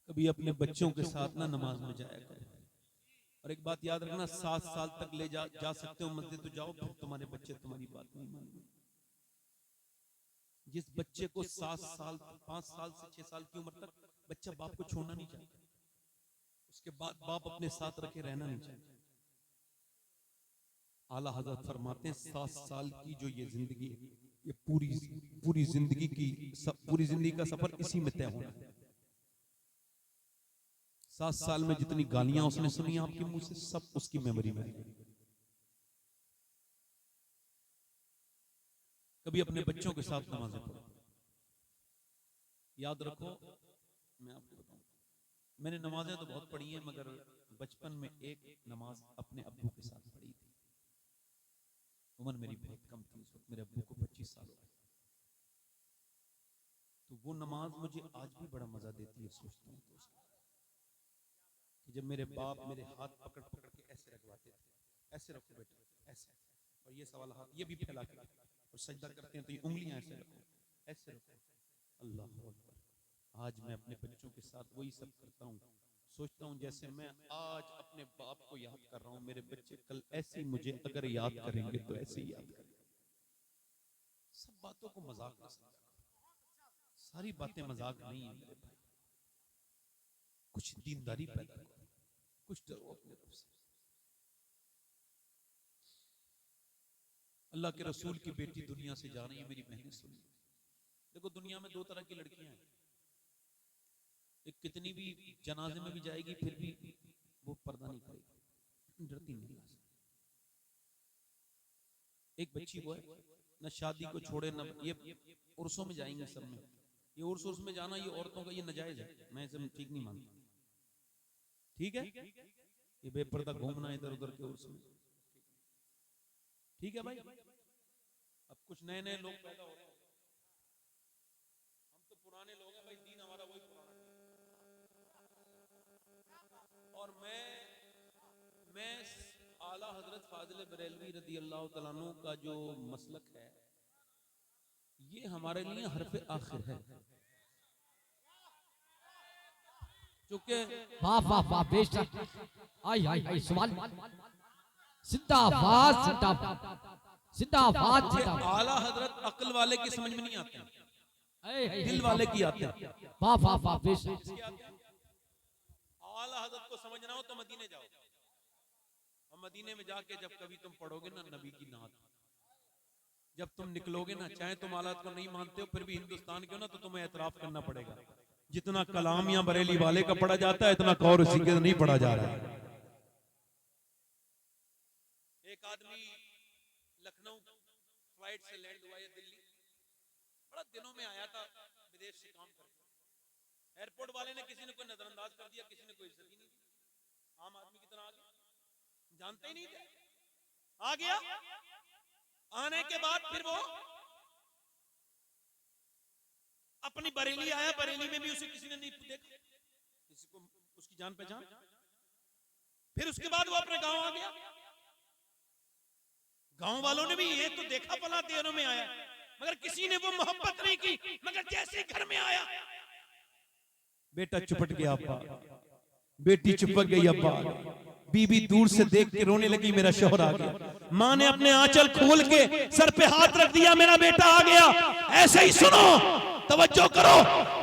कभी अपने बच्चों के साथ ना नमाज में जाया करो, और एक बात याद रखना 7 साल तक ले जा सकते हो मस्जिद तो जाओ, फिर तुम्हारे बच्चे तुम्हारी बात नहीं मानेंगे। जिस बच्चे को 7 साल 5 साल से 6 साल की उम्र तक बच्चा बाप को छोड़ना नहीं चाहता, उसके बाद बाप अपने साथ रखे रहना नहीं चाहता। आला हजरत फरमाते हैं 7 साल की जो ये जिंदगी है, ये पूरी जिंदगी का सफर इसी में तय होना है। 7 साल में जितनी गालियां उसने सुनी आपके मुंह से सब उसकी मेमोरी में। कभी अपने बच्चों के साथ नमाजें पढ़ो। याद रखो, मैं आपको बताऊं, मैंने नमाजें तो बहुत पढ़ी हैं, मगर बचपन में एक नमाज अपने अब्बू के साथ पढ़ी थी। उम्र मेरी बहुत कम थी उस वक्त, मेरे अब्बू को 25 साल हो गए। तो वो नमाज मुझे आज भी बड़ा मजा देती है। सोचता हूँ कि जब मेरे बाप मेरे हाथ पकड़ पकड़ के ऐसे रखवाते थे, ऐसे रखो बेटा, ऐसे, और ये सवाल हाथ ये भी फैला के, और सजदा करते हैं तो ये उंगलियां ऐसे रखो, ऐसे रखो। अल्लाह अकबर। आज मैं अपने बच्चों के साथ वही सब करता हूँ। सोचता हूँ जैसे मैं आज अपने बाप को याद कर रहा हूँ, मेरे बच्चे कल ऐसे ही मुझे अगर याद करेंगे तो ऐसे ही याद करेंगे। सब बातों को मजाक ना समझा करो, सारी बातें मजाक नहीं है मेरे भाई। कुछ दीनदारी पैदा करो, कुछ डरो अपने रब से। अल्लाह के रसूल की बेटी दुनिया से जा रही है, मेरी बहनें सुन लो। देखो दुनिया में दो तरह की लड़कियां हैं, एक कितनी भी जनाजे में भी जाएगी फिर भी वो पर्दा नहीं करेगी, डरती नहीं अल्लाह से। एक बच्ची वो है न शादी को छोड़े न ये उर्सों में जाएंगे सब में, ये उर्स में जाना ये औरतों का ये नाजायज है, मैं इसे ठीक नहीं मानता। ठीक है, ये बेपर्दा घूमना इधर उधर के उर्स में, ठीक है भाई। अब कुछ नए नए लोग पैदा हो रहे हैं, हम तो पुराने लोग हैं भाई, दीन हमारा वही पुराना है। और मैं आला हजरत फाजिल बरेलवी रदी अल्लाह तआला अन्हु का जो मसलक है ये हमारे लिए हरफ आखिर है, क्योंकि वाह वाह वाह बेशक, आई आई आई सुभान, जिंदाबाद जिंदाबाद जिंदाबाद जिंदाबाद। आला हजरत अक्ल वाले की समझ में नहीं आते हैं, ऐ, ऐ, दिल ऐ, वाले की आते हैं। वाह वाह वाह बेशक। किसके आते हैं? आला हजरत को समझना हो तो मदीने जाओ, और मदीने में जाके जब कभी तुम पढ़ोगे ना नबी की नात, जब तुम निकलोगे ना, चाहे तुम आला को नहीं मानते हो फिर भी हिंदुस्तान के हो ना, तो तुम्हें एतराफ करना पड़ेगा। जितना कलाम या बरेली वाले का पढ़ा जाता है इतना कौर उसी के नहीं पढ़ा जा रहा है। एक आदमी लखनऊ फ्लाइट से लैंड हुआ है दिल्ली, बड़ा दिनों में आया था विदेश से काम करके, एयरपोर्ट वाले ने किसी ने कोई नजरअंदाज कर दिया, किसी ने कोई इज्जत ही नहीं दी, आम आदमी की तरह आ गया, जानते ही नहीं थे, आ गया। आने के बाद फिर वो अपनी बरेली आया, बरेली में भी उसे किसी ने नहीं देखा, किसी को उसकी जान पहचान। फिर उसके बाद वो अपने गांव आ गया, गांव वालों ने भी ये तो देखा पला देरों में आया, मगर किसी ने वो मोहब्बत नहीं की, मगर जैसे घर में आया बेटा चुपट गया अब्बा, बेटी चिपक गई अब्बा, बीबी दूर से देख के रोने लगी मेरा शौहर आ गया, माँ ने अपने आंचल खोल के सर पे हाथ रख दिया मेरा बेटा आ गया। ऐसे ही सुनो, तवज्जो करो,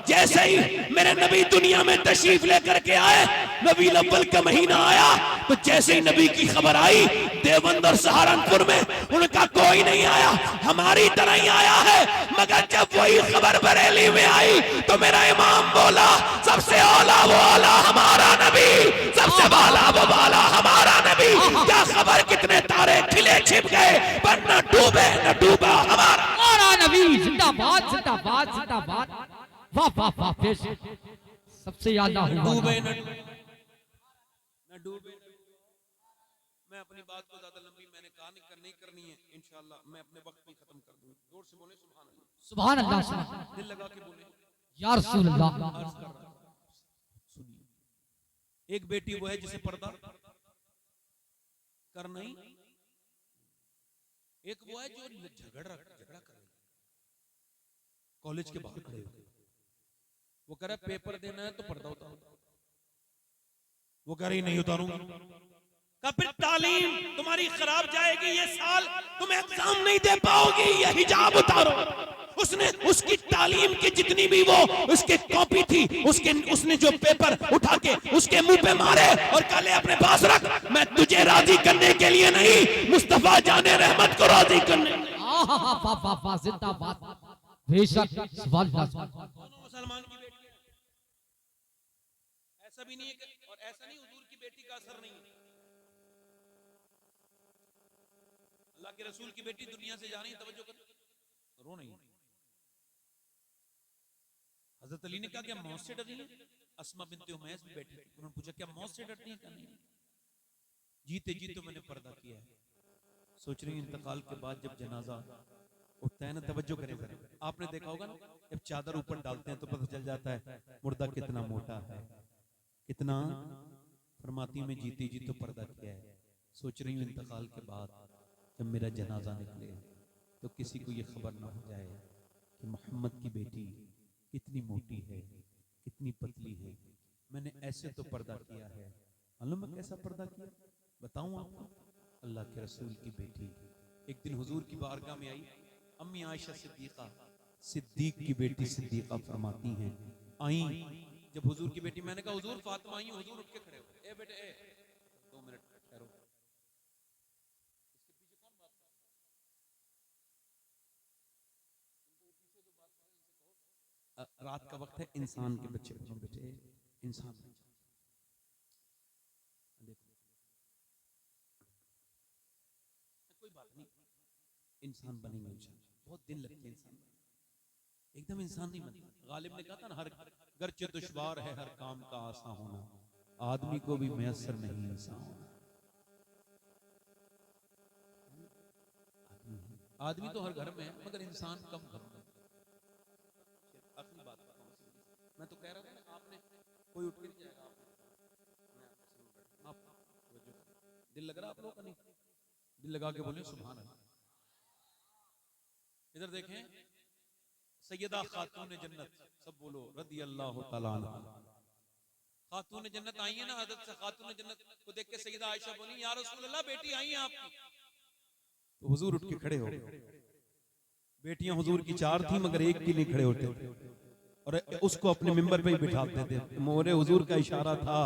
जैसे ही मेरे नबी दुनिया में तशरीफ लेकर के आए, नबी अव्वल का महीना आया, तो जैसे ही नबी की खबर आई देवबंद और सहारनपुर में उनका कोई नहीं आया, हमारी तरह ही आया है। मगर जब वही खबर बरेली में आई तो मेरा इमाम बोला सबसे औला वो औला हमारा नबी, सबसे वाला वो वाला हमारा नबी। क्या खबर कितने तारे खिले छिप गए पर न डूबे न डूबा हमारा नबी। जिंदाबाद जिंदाबाद जिंदाबाद, वाह वाह वाह बेशक, सबसे ज्यादा डूबे न डूबे। मैं अपनी बात को ज्यादा लंबी मैंने कहा नहीं करनी है, इंशाल्लाह मैं अपने वक्त में खत्म कर दूंगा। जोर से बोले सुभान अल्लाह, सुभान अल्लाह, दिल लगा के बोले या रसूल अल्लाह। सुनिए, एक बेटी वो है जिसे पर्दा कर नहीं, एक वो है जो झगड़ा कर रही, कॉलेज के बाहर खड़े हो, वो कह रहा है पेपर देना है तो पर्दा उतारो, वो कह रही नहीं उतारूंगा। का फिर तालीम तुम्हारी खराब जाएगी, ये साल तुम एग्जाम नहीं दे पाओगी, ये हिजाब उतारो। उसने उसकी तालीम की जितनी भी वो उसके कॉपी थी, उसने जो पेपर उठा के उसके मुंह पे मारे और काले अपने पास रख, मैं तुझे राजी करने के लिए नहीं, मुस्तफा जाने रहमत को राजी करने। जिंदाबाद बेशक, सुभान अल्लाह। मुसलमान की बेटी है, ऐसा भी नहीं है और ऐसा नहीं हुजूर की बेटी का असर नहीं है। अल्लाह के रसूल की बेटी दुनिया से जा रही है, तवज्जो करो, रो नहीं। हजरत अली ने कहा क्या मौत से डरी है? अस्मा बिनते उमैस भी बैठी थी, उन्होंने पूछा क्या मौत से डरती है? क्या नहीं, जीते जी तो मैंने पर्दा किया है। सोच रही इंतकाल के बाद जब जनाजा उठता है ना, तवज्जो करें जरा, आपने देखा होगा ना जब चादर ऊपर डालते हैं तो पता चल जाता है मुर्दा कितना मोटा है, कितना। फरमाती में जीते जी तो पर्दा किया है। सोच रही हूँ इंतकाल के बाद जब मेरा जनाजा निकले तो किसी को ये खबर ना हो जाए कि मोहम्मद की बेटी कितनी मोटी है, कितनी पतली है, मैंने ऐसे तो पर्दा किया है। मालूम है कैसा पर्दा किया? बताऊं आपको? अल्लाह के रसूल की बेटी एक दिन हुजूर की बारगाह में आई। अम्मी आयशा सिद्दीका, सिद्दीक की बेटी सिद्दीका फरमाती हैं, आई जब हुजूर की बेटी, मैंने कहा हुजूर फातिमा आई। हुजूर उठ के खड़े हो, ए बेटे ए 2 मिनट ठहरो। रात का वक्त है, इंसान के बच्चे बेटे इंसान देखो, कोई बात नहीं, इंसान बनेंगे इंशाअल्लाह, बहुत दिन लगते हैं इंसान, एकदम इंसान नहीं बनता। गालिब ने कहा था ना, हर गर्चे दुश्वार है हर काम का आसान होना, आदमी को भी मैसर नहीं इंसान होना। आदमी तो हर घर में है मगर इंसान कम घर में। अपनी बात मैं तो कह रहा था ना, आपने कोई उठ के नहीं जाएगा, आप दिल लग रहा आप लोगों का? नहीं दिल लगा के बोले सुभान अल्लाह। इधर देखें, सैयदा खातून जन्नत, सब बोलो रदी अल्लाह तआला अन्हा। खातून जन्नत आई है ना, हजरत से खातून जन्नत को देख के सैयदा आयशा बोली, या रसूल अल्लाह बेटी आई है आपकी। तो हुजूर उठ के खड़े हो गए। बेटियां हुजूर की 4 थी मगर एक की नहीं खड़े होते और उसको अपने मिंबर पे ही बिठाते थे। मोरे हुजूर का इशारा था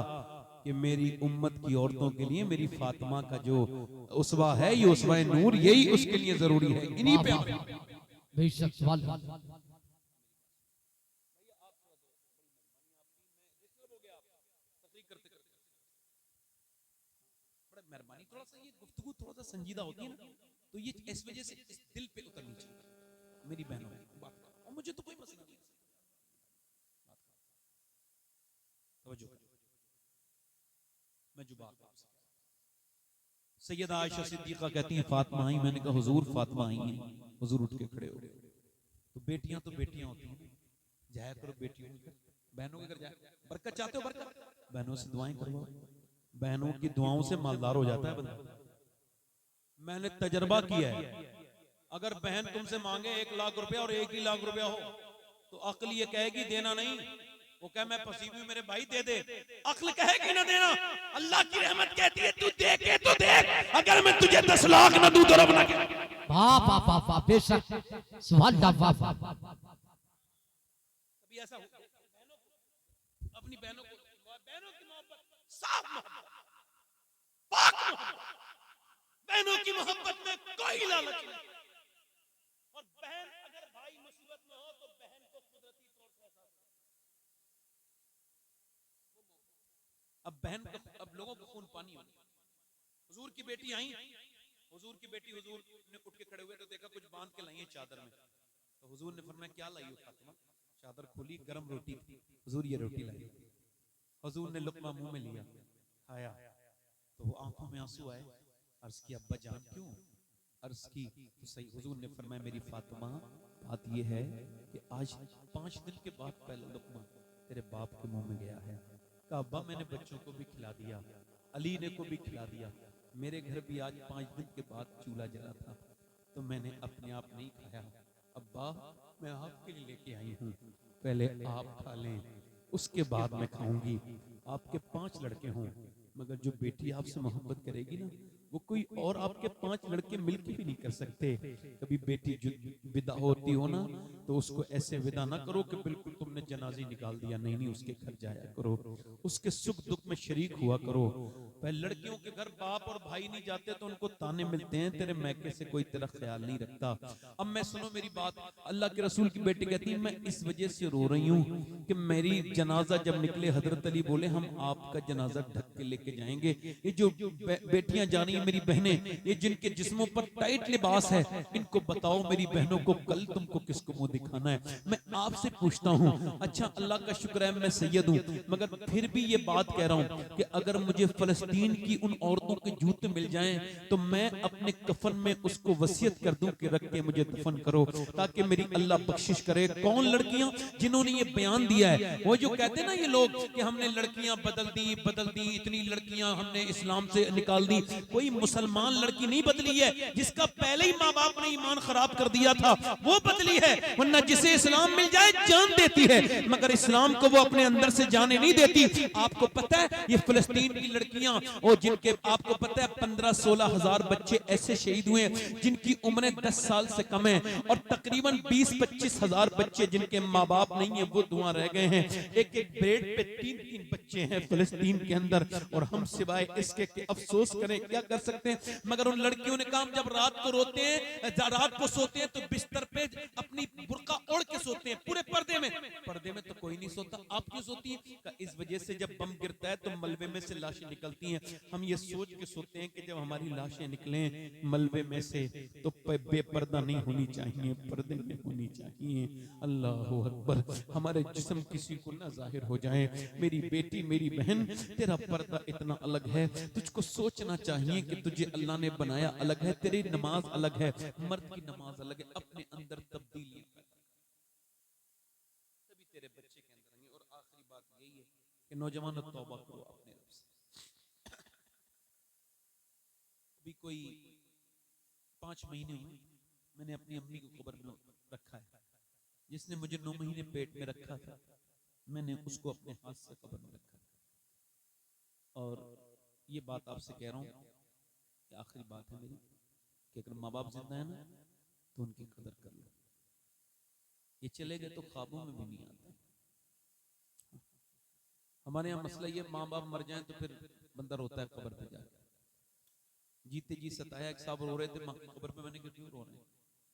कि मेरी उम्मत की औरतों के लिए मेरी फातिमा का जो उसवा है, ये उसवा नूर, यही उसके लिए जरूरी है। इन्हीं पे बेशक सवाल मेहरबानी, थोड़ा सा ये गुफ्तगू थोड़ा सा संजीदा होती है ना, तो ये इस वजह से इस दिल पे उतरनी चाहिए। मेरी बहनों बात और मुझे तो कोई मसला नहीं, तवज्जो मैं जो बात आपसे, सैयदा आयशा सिद्दीका कहती हैं फातिमा आई। मैंने कहा हुजूर फातिमा आई हैं। हुजूर उठ के खड़े हो गए। तो बेटियां होती हैं, जाया करो बेटियों के घर, बहनों के घर जाया, बरकत चाहते हो बरकत, बहनों से दुआएं करवाओ, बहनों की दुआओं से मालदार हो जाता है बंदा। मैंने तजर्बा किया है, अगर बहन तुमसे मांगे 1 लाख रुपया और 1 ही लाख रुपया हो तो अक्ल ये कहेगी देना नहीं, वो कहे मैं फसीब हूं मेरे भाई दे दे, अक्ल कहेगी ना देना। अल्लाह की रहमत कहती है तू दे के तो देख, अगर मैं तुझे 10 लाख ना दूं तो रब ना करे। वाह वाह वाह वाह, बेशक सवाल वाह वाह। कभी ऐसा हो अपनी बहनों की मोहब्बत, साफ मोहब्बत, पाक मोहब्बत, बहनों की मोहब्बत में कोई लालच नहीं। और बहन अगर भाई मुसीबत में हो तो बहन को कुदरती तौर से एहसास, अब बहन का, अब लोगों को खून पानी हो। हुजूर की बेटी आई, हुजूर की बेटी, हुजूर ने उठ के खड़े हुए तो देखा कुछ बांध के लाई है चादर में। तो हुजूर ने फरमाया क्या लाई हो फातिमा? चादर खोली, गरम रोटी थी। हुजूर ये रोटी लाई। हुजूर ने लुकमा मुंह में लिया, खाया तो वो आंखों में आंसू आए। अर्ज की अब्बा जान क्यों? अर्ज की तो सही। हुजूर ने फरमाया मेरी फातिमा बात ये है कि आज 5 दिन के बाद पहला लुकमा तेरे बाप के मुंह में गया है। कहा अब्बा मैंने बच्चों को भी खिला दिया, अली ने को भी खिला दिया, मेरे घर भी आज 5 दिन के बाद चूल्हा जला था तो मैंने अपने आप नहीं खाया। अब्बा मैं आपके लिए लेके आई हूँ, पहले आप खा लें उसके बाद मैं खाऊंगी। आपके 5 लड़के हों मगर जो बेटी आपसे मोहब्बत करेगी ना वो कोई और आपके 5 लड़के मिलके भी नहीं कर सकते। कभी बेटी जो विदा होती हो ना तो उसको ऐसे विदा ना करो कि बिल्कुल तुमने जनाजी निकाल दिया, नहीं नहीं, उसके घर जाया करो, उसके सुख दुख में शरीक हुआ करो। पहले लड़कियों के घर बाप और भाई नहीं जाते तो उनको ताने मिलते हैं तेरे मैके से कोई तेरा ख्याल नहीं रखता। अब मैं सुनो मेरी बात, अल्लाह के रसूल की बेटी कहती है मैं इस वजह से रो रही हूँ कि मेरी जनाजा जब निकले हजरत अली बोले हम आपका जनाजा ढक के लेके जाएंगे। ये जो बेटियां जा रही मेरी बहनें, ये जिनके जिस्मों पर टाइट लिबास है, इनको बताओ मेरी बहनों को कल तुमको किसको मुंह दिखाना है। मैं आपसे पूछता हूँ, अच्छा अल्लाह का शुक्र है मैं सैयद हूँ मगर फिर भी ये बात कह रहा हूँ कि अगर मुझे फलस्तीन फिलिस्तीन की उन औरतों के जूते मिल जाएं तो मैं अपने कफन में उसको वसीयत कर दूं कि रख के मुझे दफन करो, ताकि मेरी अल्लाह बख्शिश करे। कौन लड़कियां जिन्होंने ये बयान दिया है? वो जो कहते हैं ना ये लोग कि हमने लड़कियां बदल दी, इतनी लड़कियां हमने इस्लाम से निकाल दी। कोई मुसलमान लड़की नहीं बदली है, जिसका पहले ही माँ बाप ने ईमान खराब कर दिया था वो बदली है। वरना जिसे इस्लाम मिल जाए जान देती है, मगर इस्लाम को वो अपने अंदर से जाने नहीं देती। आपको पता है ये फिलिस्तीन की लड़कियां, और जिनके आपको पता है 15-16 हजार बच्चे ऐसे शहीद हुए जिनकी उम्रें 10 साल से कम है, और तकरीबन 20-25 हजार बच्चे जिनके माँ बाप नहीं है वो धुआं रह गए हैं। एक एक बेड पे 3-3 बच्चे हैं फिलिस्तीन के अंदर, और हम सिवाय इसके कि अफसोस करें क्या कर सकते हैं। मगर उन लड़कियों ने काम, जब रात को रोते हैं, रात को सोते हैं तो बिस्तर पे अपनी बुर्का ओढ़ के सोते हैं पूरे पर्दे में तो कोई नहीं सोता। आप क्यों सोती हैं? इस वजह से जब बम गिरता है तो मलबे में से लाशें निकलती हैं। हम ये सोच के सोते हैं कि जब हमारी लाशें निकलें मलबे में से तो बेपर्दा नहीं होनी चाहिए, पर्दे में होनी चाहिए। अल्लाह अकबर। हमारे जिस्म किसी को ना जाहिर हो जाए। मेरी बेटी, मेरी बहन, तेरा पर्दा इतना अलग है, तुझको सोचना चाहिए कि तुझे अल्लाह ने बनाया अलग है, तेरी नमाज अलग है, मर्द की नमाज अलग है। अपने अंदर तब्दीली तभी तेरे बच्चे के अंदर आएंगे। और आखिरी बात यही है कि नौजवानों तौबा करो अपने रब से। अभी कोई 5 महीने हुए मैंने अपनी अम्मी को कब्र में रखा है। जिसने मुझे 9 महीने पेट में रखा था मैंने उसको अपने हाथ से कब्र में रखा। और ये बात आपसे कह रहा हूँ कि आखिरी बात है मेरी कि अगर माँ बाप जिंदा है ना तो उनकी कदर कर लो। ये चले गए तो ख्वाबों में भी नहीं आते। हमारे यहाँ मसला ये, माँ बाप मर जाएं तो फिर बंदा रोता है कब्र पे जाकर। जीते जी सताया, एक साहब रो रहे थे माँ की कब्र पे। मैंने कहा क्यों रो रहे हैं?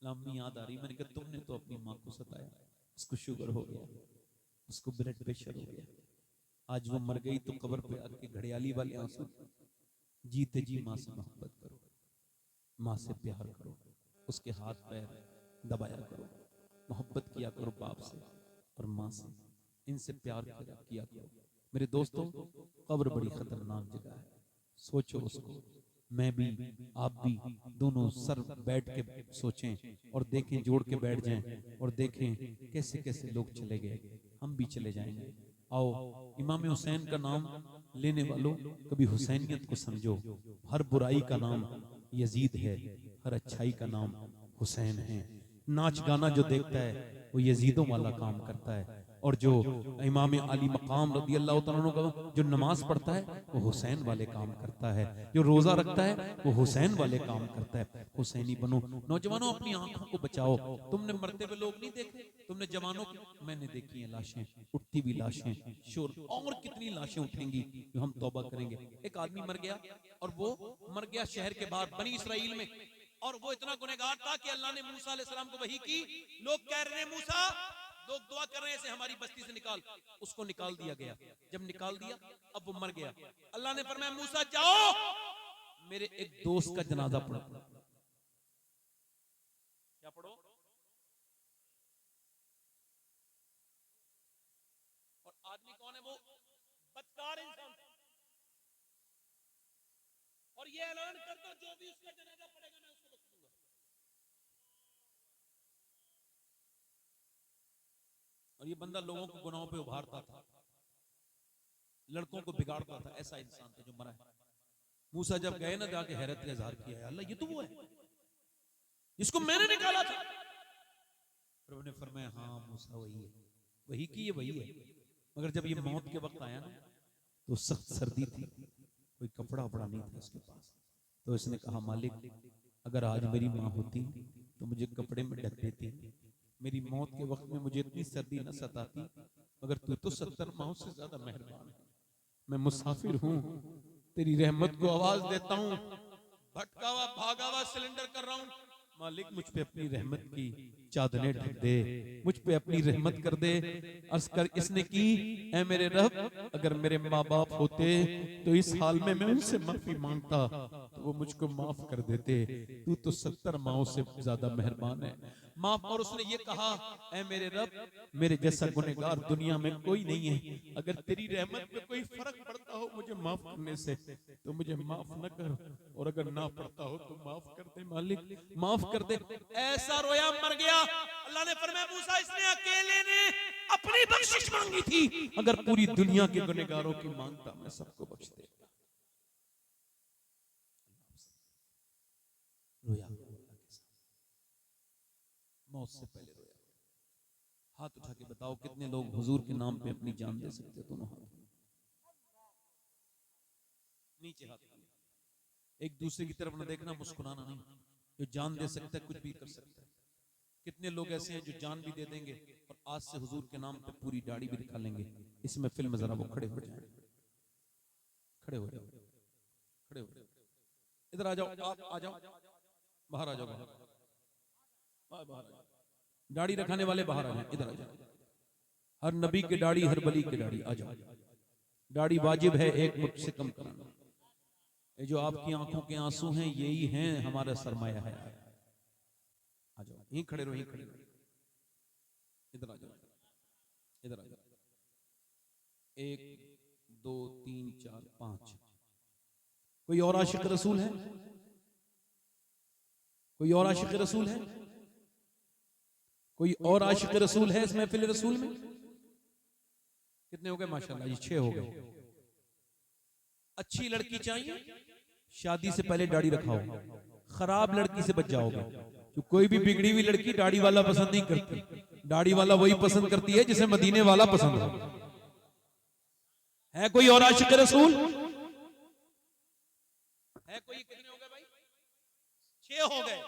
अम्मी याद आ रही। मैंने कहा तुमने तो अपनी माँ को सताया, उसको शुगर हो गया, उसको ब्लड प्रेशर हो गया, आज वो मर गई तो कब्र पे आके घड़ियाली वाले आंसू। जीते जी माँ से मोहब्बत करो, माँ से प्यार करो, उसके हाथ पैर दबाया करो, मोहब्बत किया करो बाप से और माँ से, इनसे प्यार किया करो। मेरे दोस्तों, कब्र बड़ी खतरनाक जगह है, सोचो उसको। मैं भी, आप भी, दोनों सर बैठ के सोचें और देखें, जोड़ के बैठ जाएं और देखें कैसे कैसे लोग चले गए, हम भी चले जाएंगे। आओ, इमाम हुसैन का नाम लेने वालों कभी हुसैनियत को समझो। हर बुराई का नाम यजीद है, हर अच्छाई का नाम हुसैन है। नाच गाना जो देखता है वो यजीदों वाला काम करता है, और जो इमाम अली मकाम रज़ी अल्लाह तआला अन्हु का जो नमाज पढ़ता है वो हुसैन वाले काम करता है, जो रोजा रखता है वो हुसैन वाले काम करता है। हुसैनी बनो। नौजवानों, अपनी आंखों को बचाओ। तुमने मरते हुए लोग नहीं देखे, तुमने जवानों की, मैंने देखी हैं लाशें, उठती हुई लाशें, शोर, और कितनी लाशें उठेंगी जो हम तौबा करेंगे। एक आदमी मर गया, और वो मर गया शहर के बाहर बनी इसराइल में, और वो इतना गुनहगार था कि अल्लाह ने मूसा अलैहिस्सलाम को वही की। लोग कह रहे हैं मूसा, लोग दुआ कर रहे हैं इसे हमारी बस्ती से निकाल। उसको निकाल दिया गया। जब निकाल दिया अब वो मर गया। अल्लाह ने फरमाया मूसा जाओ मेरे एक दोस्त का जनाजा पढ़ो। क्या पढ़ो? और आदमी कौन है? वो बदकार इंसान। और ये ऐलान कर दो जो भी उसका जनाजा पड़ेगा मैं उसको बख्श दूंगा। और ये बंदा लोगों को गुनाहों पे उभारता था, लड़कों को बिगाड़ता था। ऐसा इंसान था जो मरा है। मूसा जब गए ना, जाके हैरत का इजहार किया, अल्लाह ये तो वो है जिसको मैंने निकाला था। प्रभु ने फरमाया हाँ मूसा वही है, वही की ये वही है। मगर जब ये मौत के वक्त आया ना तो सख्त सर्दी थी, कोई कपड़ा वपड़ा नहीं था उसके पास। तो इसने कहा मालिक अगर आज मेरी माँ होती तो मुझे कपड़े में ढक देती, मेरी मौत के वक्त में मुझे इतनी सर्दी न सताती, मगर तू तो 70 माहों से ज्यादा मेहरबान है। मैं मुसाफिर हूँ, तेरी रहमत को आवाज देता हूँ, भटका हुआ भागा हुआ सिलेंडर कर रहा हूँ, मालिक मुझ पे अपनी रहमत की चादरें ढक दे, मुझ पे अपनी रहमत कर दे। अर्ज कर इसने की, ऐ मेरे रब अगर मेरे माँ बाप होते तो इस हाल में मैं उनसे माफी मांगता तो वो मुझको माफ कर देते। तू तो 70 माओं से ज्यादा मेहरबान है। माफ। और उसने ये कहा, ऐ मेरे रब, मेरे जैसा गुनहगार दुनिया में कोई नहीं है, अगर तेरी रहमत में कोई फर्क पड़ता हो मुझे माफ करने से तो मुझे माफ न कर, और अगर ना पड़ता हो तो माफ कर दे मालिक, माफ कर दे। ऐसा रोया मर गया। अल्लाह ने फरमाया मूसा इसने अकेले ने अपनी बख्शिश मांगी थी, अगर पूरी दुनिया के गुनहगारों की मांगता मैं सबको बख्श देता। रोया मौत से पहले रोया। हाथ उठा के बताओ कितने लोग हुजूर के नाम पे अपनी जान दे सकते? दोनों हाथ नीचे, हाथ एक दूसरे की तरफ न देखना, मुस्कुराना नहीं। जो जान दे सकता है कुछ भी कर सकता है। कितने लोग ऐसे हैं जो जान भी दे देंगे और आज से हुजूर के नाम पे पूरी दाढ़ी भी दिखा लेंगे। इसमें फिल्म जरा वो खड़े हो जाए, खड़े हो जाओ, खड़े हो जाओ, इधर आ जाओ, आप आ जाओ, बाहर आ जाओ, बाहर आ जाओ। दाढ़ी रखाने वाले बाहर आ जाए, इधर आ जाओ। हर नबी की दाढ़ी, हर वली की दाढ़ी, आ जाओ। दाढ़ी वाजिब है, एक मुठ से कम कराना। ये जो आपकी आंखों के आंसू हैं यही हैं हमारा सरमाया है। आ जाओ, यहीं खड़े रहो, यहीं खड़े रहो, इधर आ जाओ, इधर आ जाओ। 1 2 3 4 5। कोई और आशिक रसूल है? कोई और आशिक रसूल है? कोई और आशिक रसूल है इस महफिल रसूल में? कितने हो गए? माशाल्लाह, ये 6 हो गए। अच्छी लड़की चाहिए, शादी से पहले दाढ़ी रखाओ, खराब लड़की से बच जाओगे। तो कोई भी बिगड़ी हुई लड़की दाढ़ी वाला पसंद नहीं करती, दाढ़ी वाला वही पसंद करती है जिसे मदीने वाला पसंद हो। है कोई और आशिक रसूल? है कोई? कितने हो गए भाई? 6 हो गए।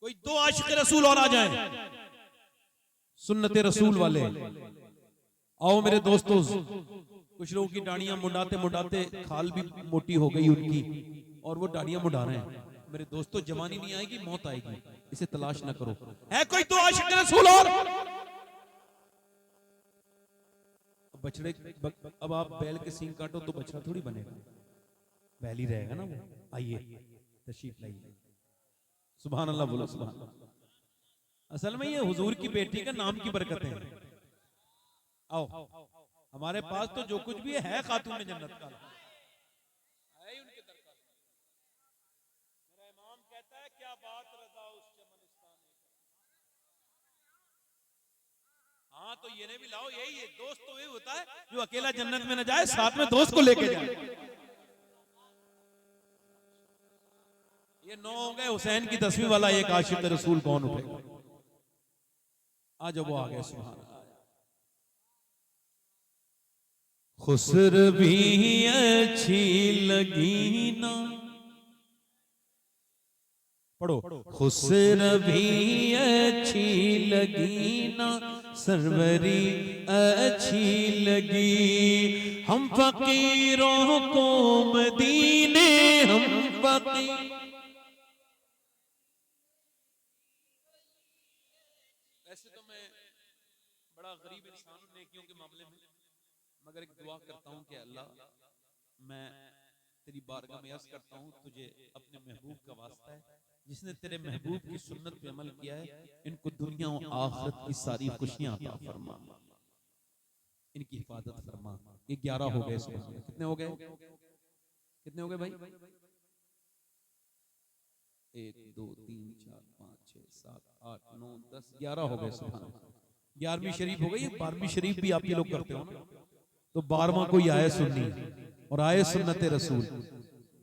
कोई 2 आशिक रसूल और आ जाए, सुन्नते रसूल वाले। आओ मेरे दोस्तों, कुछ लोगों की दाढ़ियां मुंडाते मुंडाते खाल भी मोटी हो गई उनकी, और वो दाढ़ियां मुंडा रहे हैं। मेरे दोस्तों, जवानी नहीं आएगी, मौत आएगी, इसे तलाश ना करो। है कोई 2 आशिक रसूल और? बछड़े, अब आप बैल के सींग काटो तो बछड़ा थोड़ी बनेगा, बैल ही रहेगा ना वो। आइए तशरीफ लाइए। सुभान अल्लाह बोलो, सुभान अल्लाह। असल में ये हुजूर की बेटी का नाम की बरकत है। आओ, हमारे पास तो जो कुछ भी है खातून जन्नत का है ही उनके दरकार। मेरा इमाम कहता है क्या बात रज़ा उस चमनिस्तान में। हाँ तो ये भी लाओ, यही है दोस्त तो वही होता है जो अकेला जन्नत में न जाए, साथ में दोस्त को लेके जाए। ये 9 हो गए। हुसैन की 10वीं वाला एक आशिक रसूल कौन उठेगा? आज वो आ गए। सुभान अल्लाह। खुसर भी अच्छी लगी ना, पढ़ो। खुसर भी अच्छी लगी ना, सरवरी अच्छी लगी, हम फकीरों को मदीने, हम फकीर। वैसे तो मैं बड़ा गरीब इंसान हूं नेकियों के मामले में, मगर एक दुआ करता हूं कि अल्लाह, मैं तेरी बारगाह में अर्ज करता हूं तुझे अपने महबूब का वास्ता है, जिसने तेरे महबूब की सुन्नत पे अमल किया है, इनको दुनिया और आखिरत की सारी खुशियां अता फरमा, इनकी हिफाजत फरमा। ये 11 हो गए। सुभान अल्लाह। कितने हो गए? कितने हो गए भाई? 1 2 3 4 5 6 7 8 9 10 11 हो गए। सुभान अल्लाह। 11वीं शरीफ हो गई। 12वीं शरीफ भी आप ये लोग करते हो ना, तो 12वां कोई आए सुन्नी और आए सुन्नते रसूल।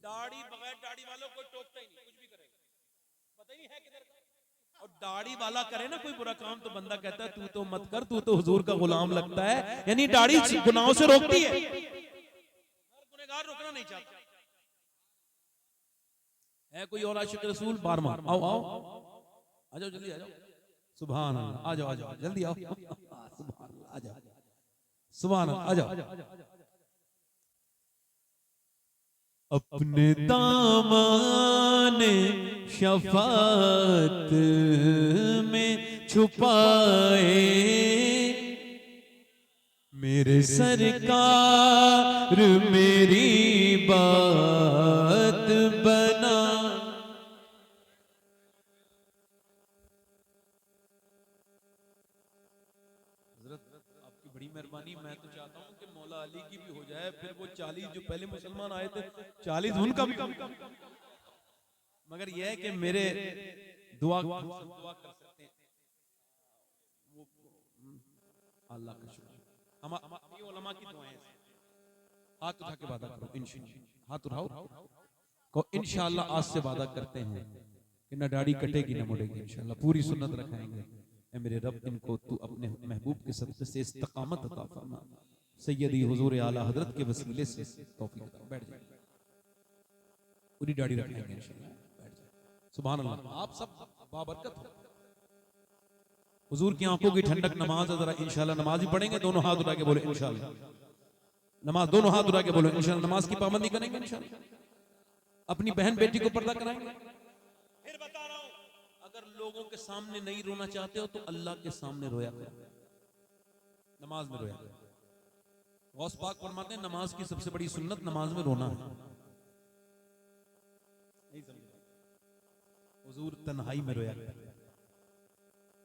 दाढ़ी बगैर दाढ़ी वालों को टोकता ही नहीं, कुछ भी करेगा पता ही नहीं है किधर का। और दाढ़ी वाला करे ना कोई बुरा काम तो बंदा कहता है तू तो मत कर, तू तो हुजूर का गुलाम लगता है। यानी दाढ़ी गुनाहों से रोकती है, हर गुनहगार रोकना नहीं चाहता। है कोई और आशिक रसूल? 12वां। आओ आओ आ जाओ, जल्दी आ जाओ। सुभान अल्लाह, आ जाओ आ जाओ, जल्दी आओ। सुभान अल्लाह, आ जाओ। सुभान अल्लाह, आ जाओ। अपने दामन शफात में छुपाए मेरे सरकार, मेरी बात बना, जाए, फिर वो 40 जो पहले मुसलमान आए थे 40 उनका भी मगर यह है कि मेरे दुआ कर सकते हैं वो अल्लाह का शुक्र। हम ये उलमा की दुआएं हैं। हाथ उठा के वादा करो इंशाअल्लाह, हाथ उठाओ को इंशाअल्लाह आज से वादा करते हैं कि न दाढ़ी कटेगी न मुड़ेगी, इंशाअल्लाह पूरी सुन्नत रखाएंगे। ऐ मेरे रब इनको तू अपने महबूब के सदक़े से इस्तकामत अता फरमा, सैयदी हुजूर आला हजरत के वसीले से तौफीक अता। बैठ जाए, पूरी दाढ़ी रखेंगे इंशाअल्लाह, बैठ जाए। सुभान अल्लाह, आप सब बाबरकत हो। हुजूर की आंखों की ठंडक नमाज जरा इंशाअल्लाह नमाज ही पढ़ेंगे, दोनों हाथ उठा के बोले इंशाअल्लाह नमाज, दोनों हाथ उठा के बोले इंशाअल्लाह नमाज की पाबंदी करेंगे इंशाअल्लाह, अपनी बहन बेटी को पर्दा कराएंगे। फिर बता रहा हूं, अगर लोगों के सामने नहीं रोना चाहते हो तो अल्लाह के सामने रोया करो, नमाज में रोया करो। गौस पाक फरमाते हैं नमाज की सबसे बड़ी सुन्नत नमाज में रोना है। नहीं समझे? हुजूर तन्हाई में रोया करते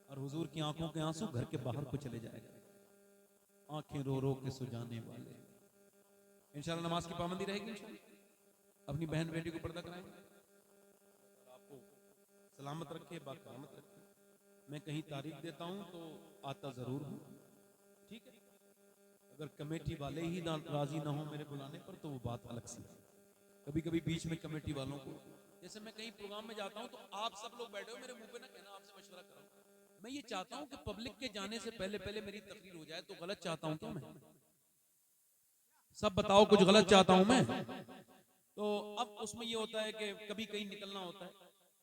और हुजूर की आंखों के आंसू घर के बाहर को चले जाएगा, आंखें रो रो के सुजाने वाले। इंशाल्लाह नमाज की पाबंदी रहेगी, इंशाल्लाह अपनी बहन बेटी को पर्दा कराएंगे। आपको सलामत रखे, बाकरामत रखे। मैं कहीं तारीख देता हूं तो आता जरूर हूं, ठीक है। अगर कमेटी वाले ही राजी ना हो मेरे बुलाने पर तो वो बात अलग सी है। कभी कभी बीच में कमेटी वालों को, जैसे मैं कहीं प्रोग्राम में जाता हूं तो आप सब लोग बैठे हो, मेरे मुंह पे ना कहना आपसे मशवरा कराऊं। मैं ये चाहता हूं कि पब्लिक के जाने से पहले पहले मेरी तकरीर हो जाए। तो गलत चाहता हूं क्या मैं? सब बताओ, कुछ गलत चाहता हूं मैं? तो अब उसमें ये होता है कि कभी कहीं निकलना होता है,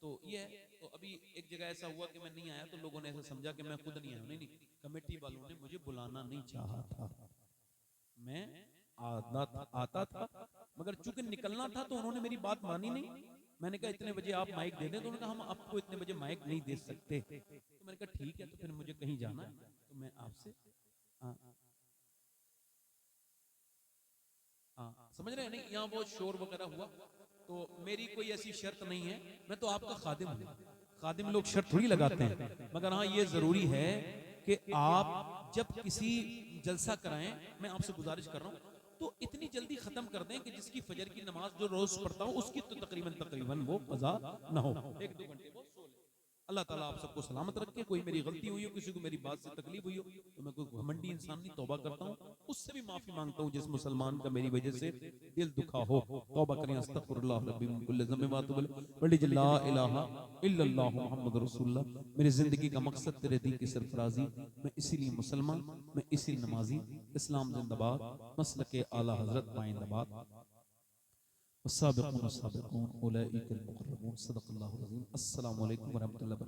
तो ये है। तो अभी एक जगह ऐसा हुआ कि मैं नहीं आया तो लोगों ने ऐसा समझा कि मैं खुद नहीं आया। नहीं, कमेटी वालों ने मुझे बुलाना नहीं चाहा था, मैं आता था, मगर चूंकि निकलना था तो उन्होंने मेरी बात मानी नहीं। मैंने कहा इतने बजे आप माइक दे दें, तो उन्होंने कहा हम आपको इतने बजे माइक नहीं दे सकते। तो मैंने कहा ठीक है, तो फिर मुझे कहीं जाना है तो मैं आपसे समझ रहे हैं नहीं? यहाँ बहुत शोर वगैरह हुआ तो मेरी कोई ऐसी शर्त नहीं है, मैं तो आपका खादिम हूँ। खादिम लोग शर्त थोड़ी लगाते हैं, मगर हाँ ये जरूरी है कि आप जब किसी जलसा कराएं, मैं आपसे गुजारिश कर रहा हूँ तो इतनी जल्दी खत्म कर दें कि जिसकी फजर की नमाज जो रोज पढ़ता हूँ उसकी तो तकरीबन वो कज़ा ना हो, 1-2 घंटे वो सो ले। अल्लाह ताला आप सबको सलामत रखे। कोई मेरी गलती हुई हो, किसी को मेरी बात से तकलीफ हुई हो तो मैं कोई घमंडी इंसान नहीं, तौबा करता हूँ, उससे भी माफी मांगता हूँ जिस मुसलमान का मेरी वजह से दिल दुखा हो। तौबा करें, अस्तगफिरुल्लाह रब्बी मिन कुल्लि ज़ंबि व अतूबु इलैहि, ला इलाहा इल्लल्लाह मुहम्मदुर रसूलुल्लाह। मेरी जिंदगी का मकसद तेरे दीन की सरफराजी, मैं इसीलिए मुसलमान, मैं इसीलिए नमाजी। इस्लाम जिंदाबाद, मसलके आला हजरत पाइंदाबाद। अस्सलामु अलैकुम व रहमतुल्लाहि व बरकातहू। अस्सलामु अलैकुम व रहमतुल्लाहि व बरकातहू।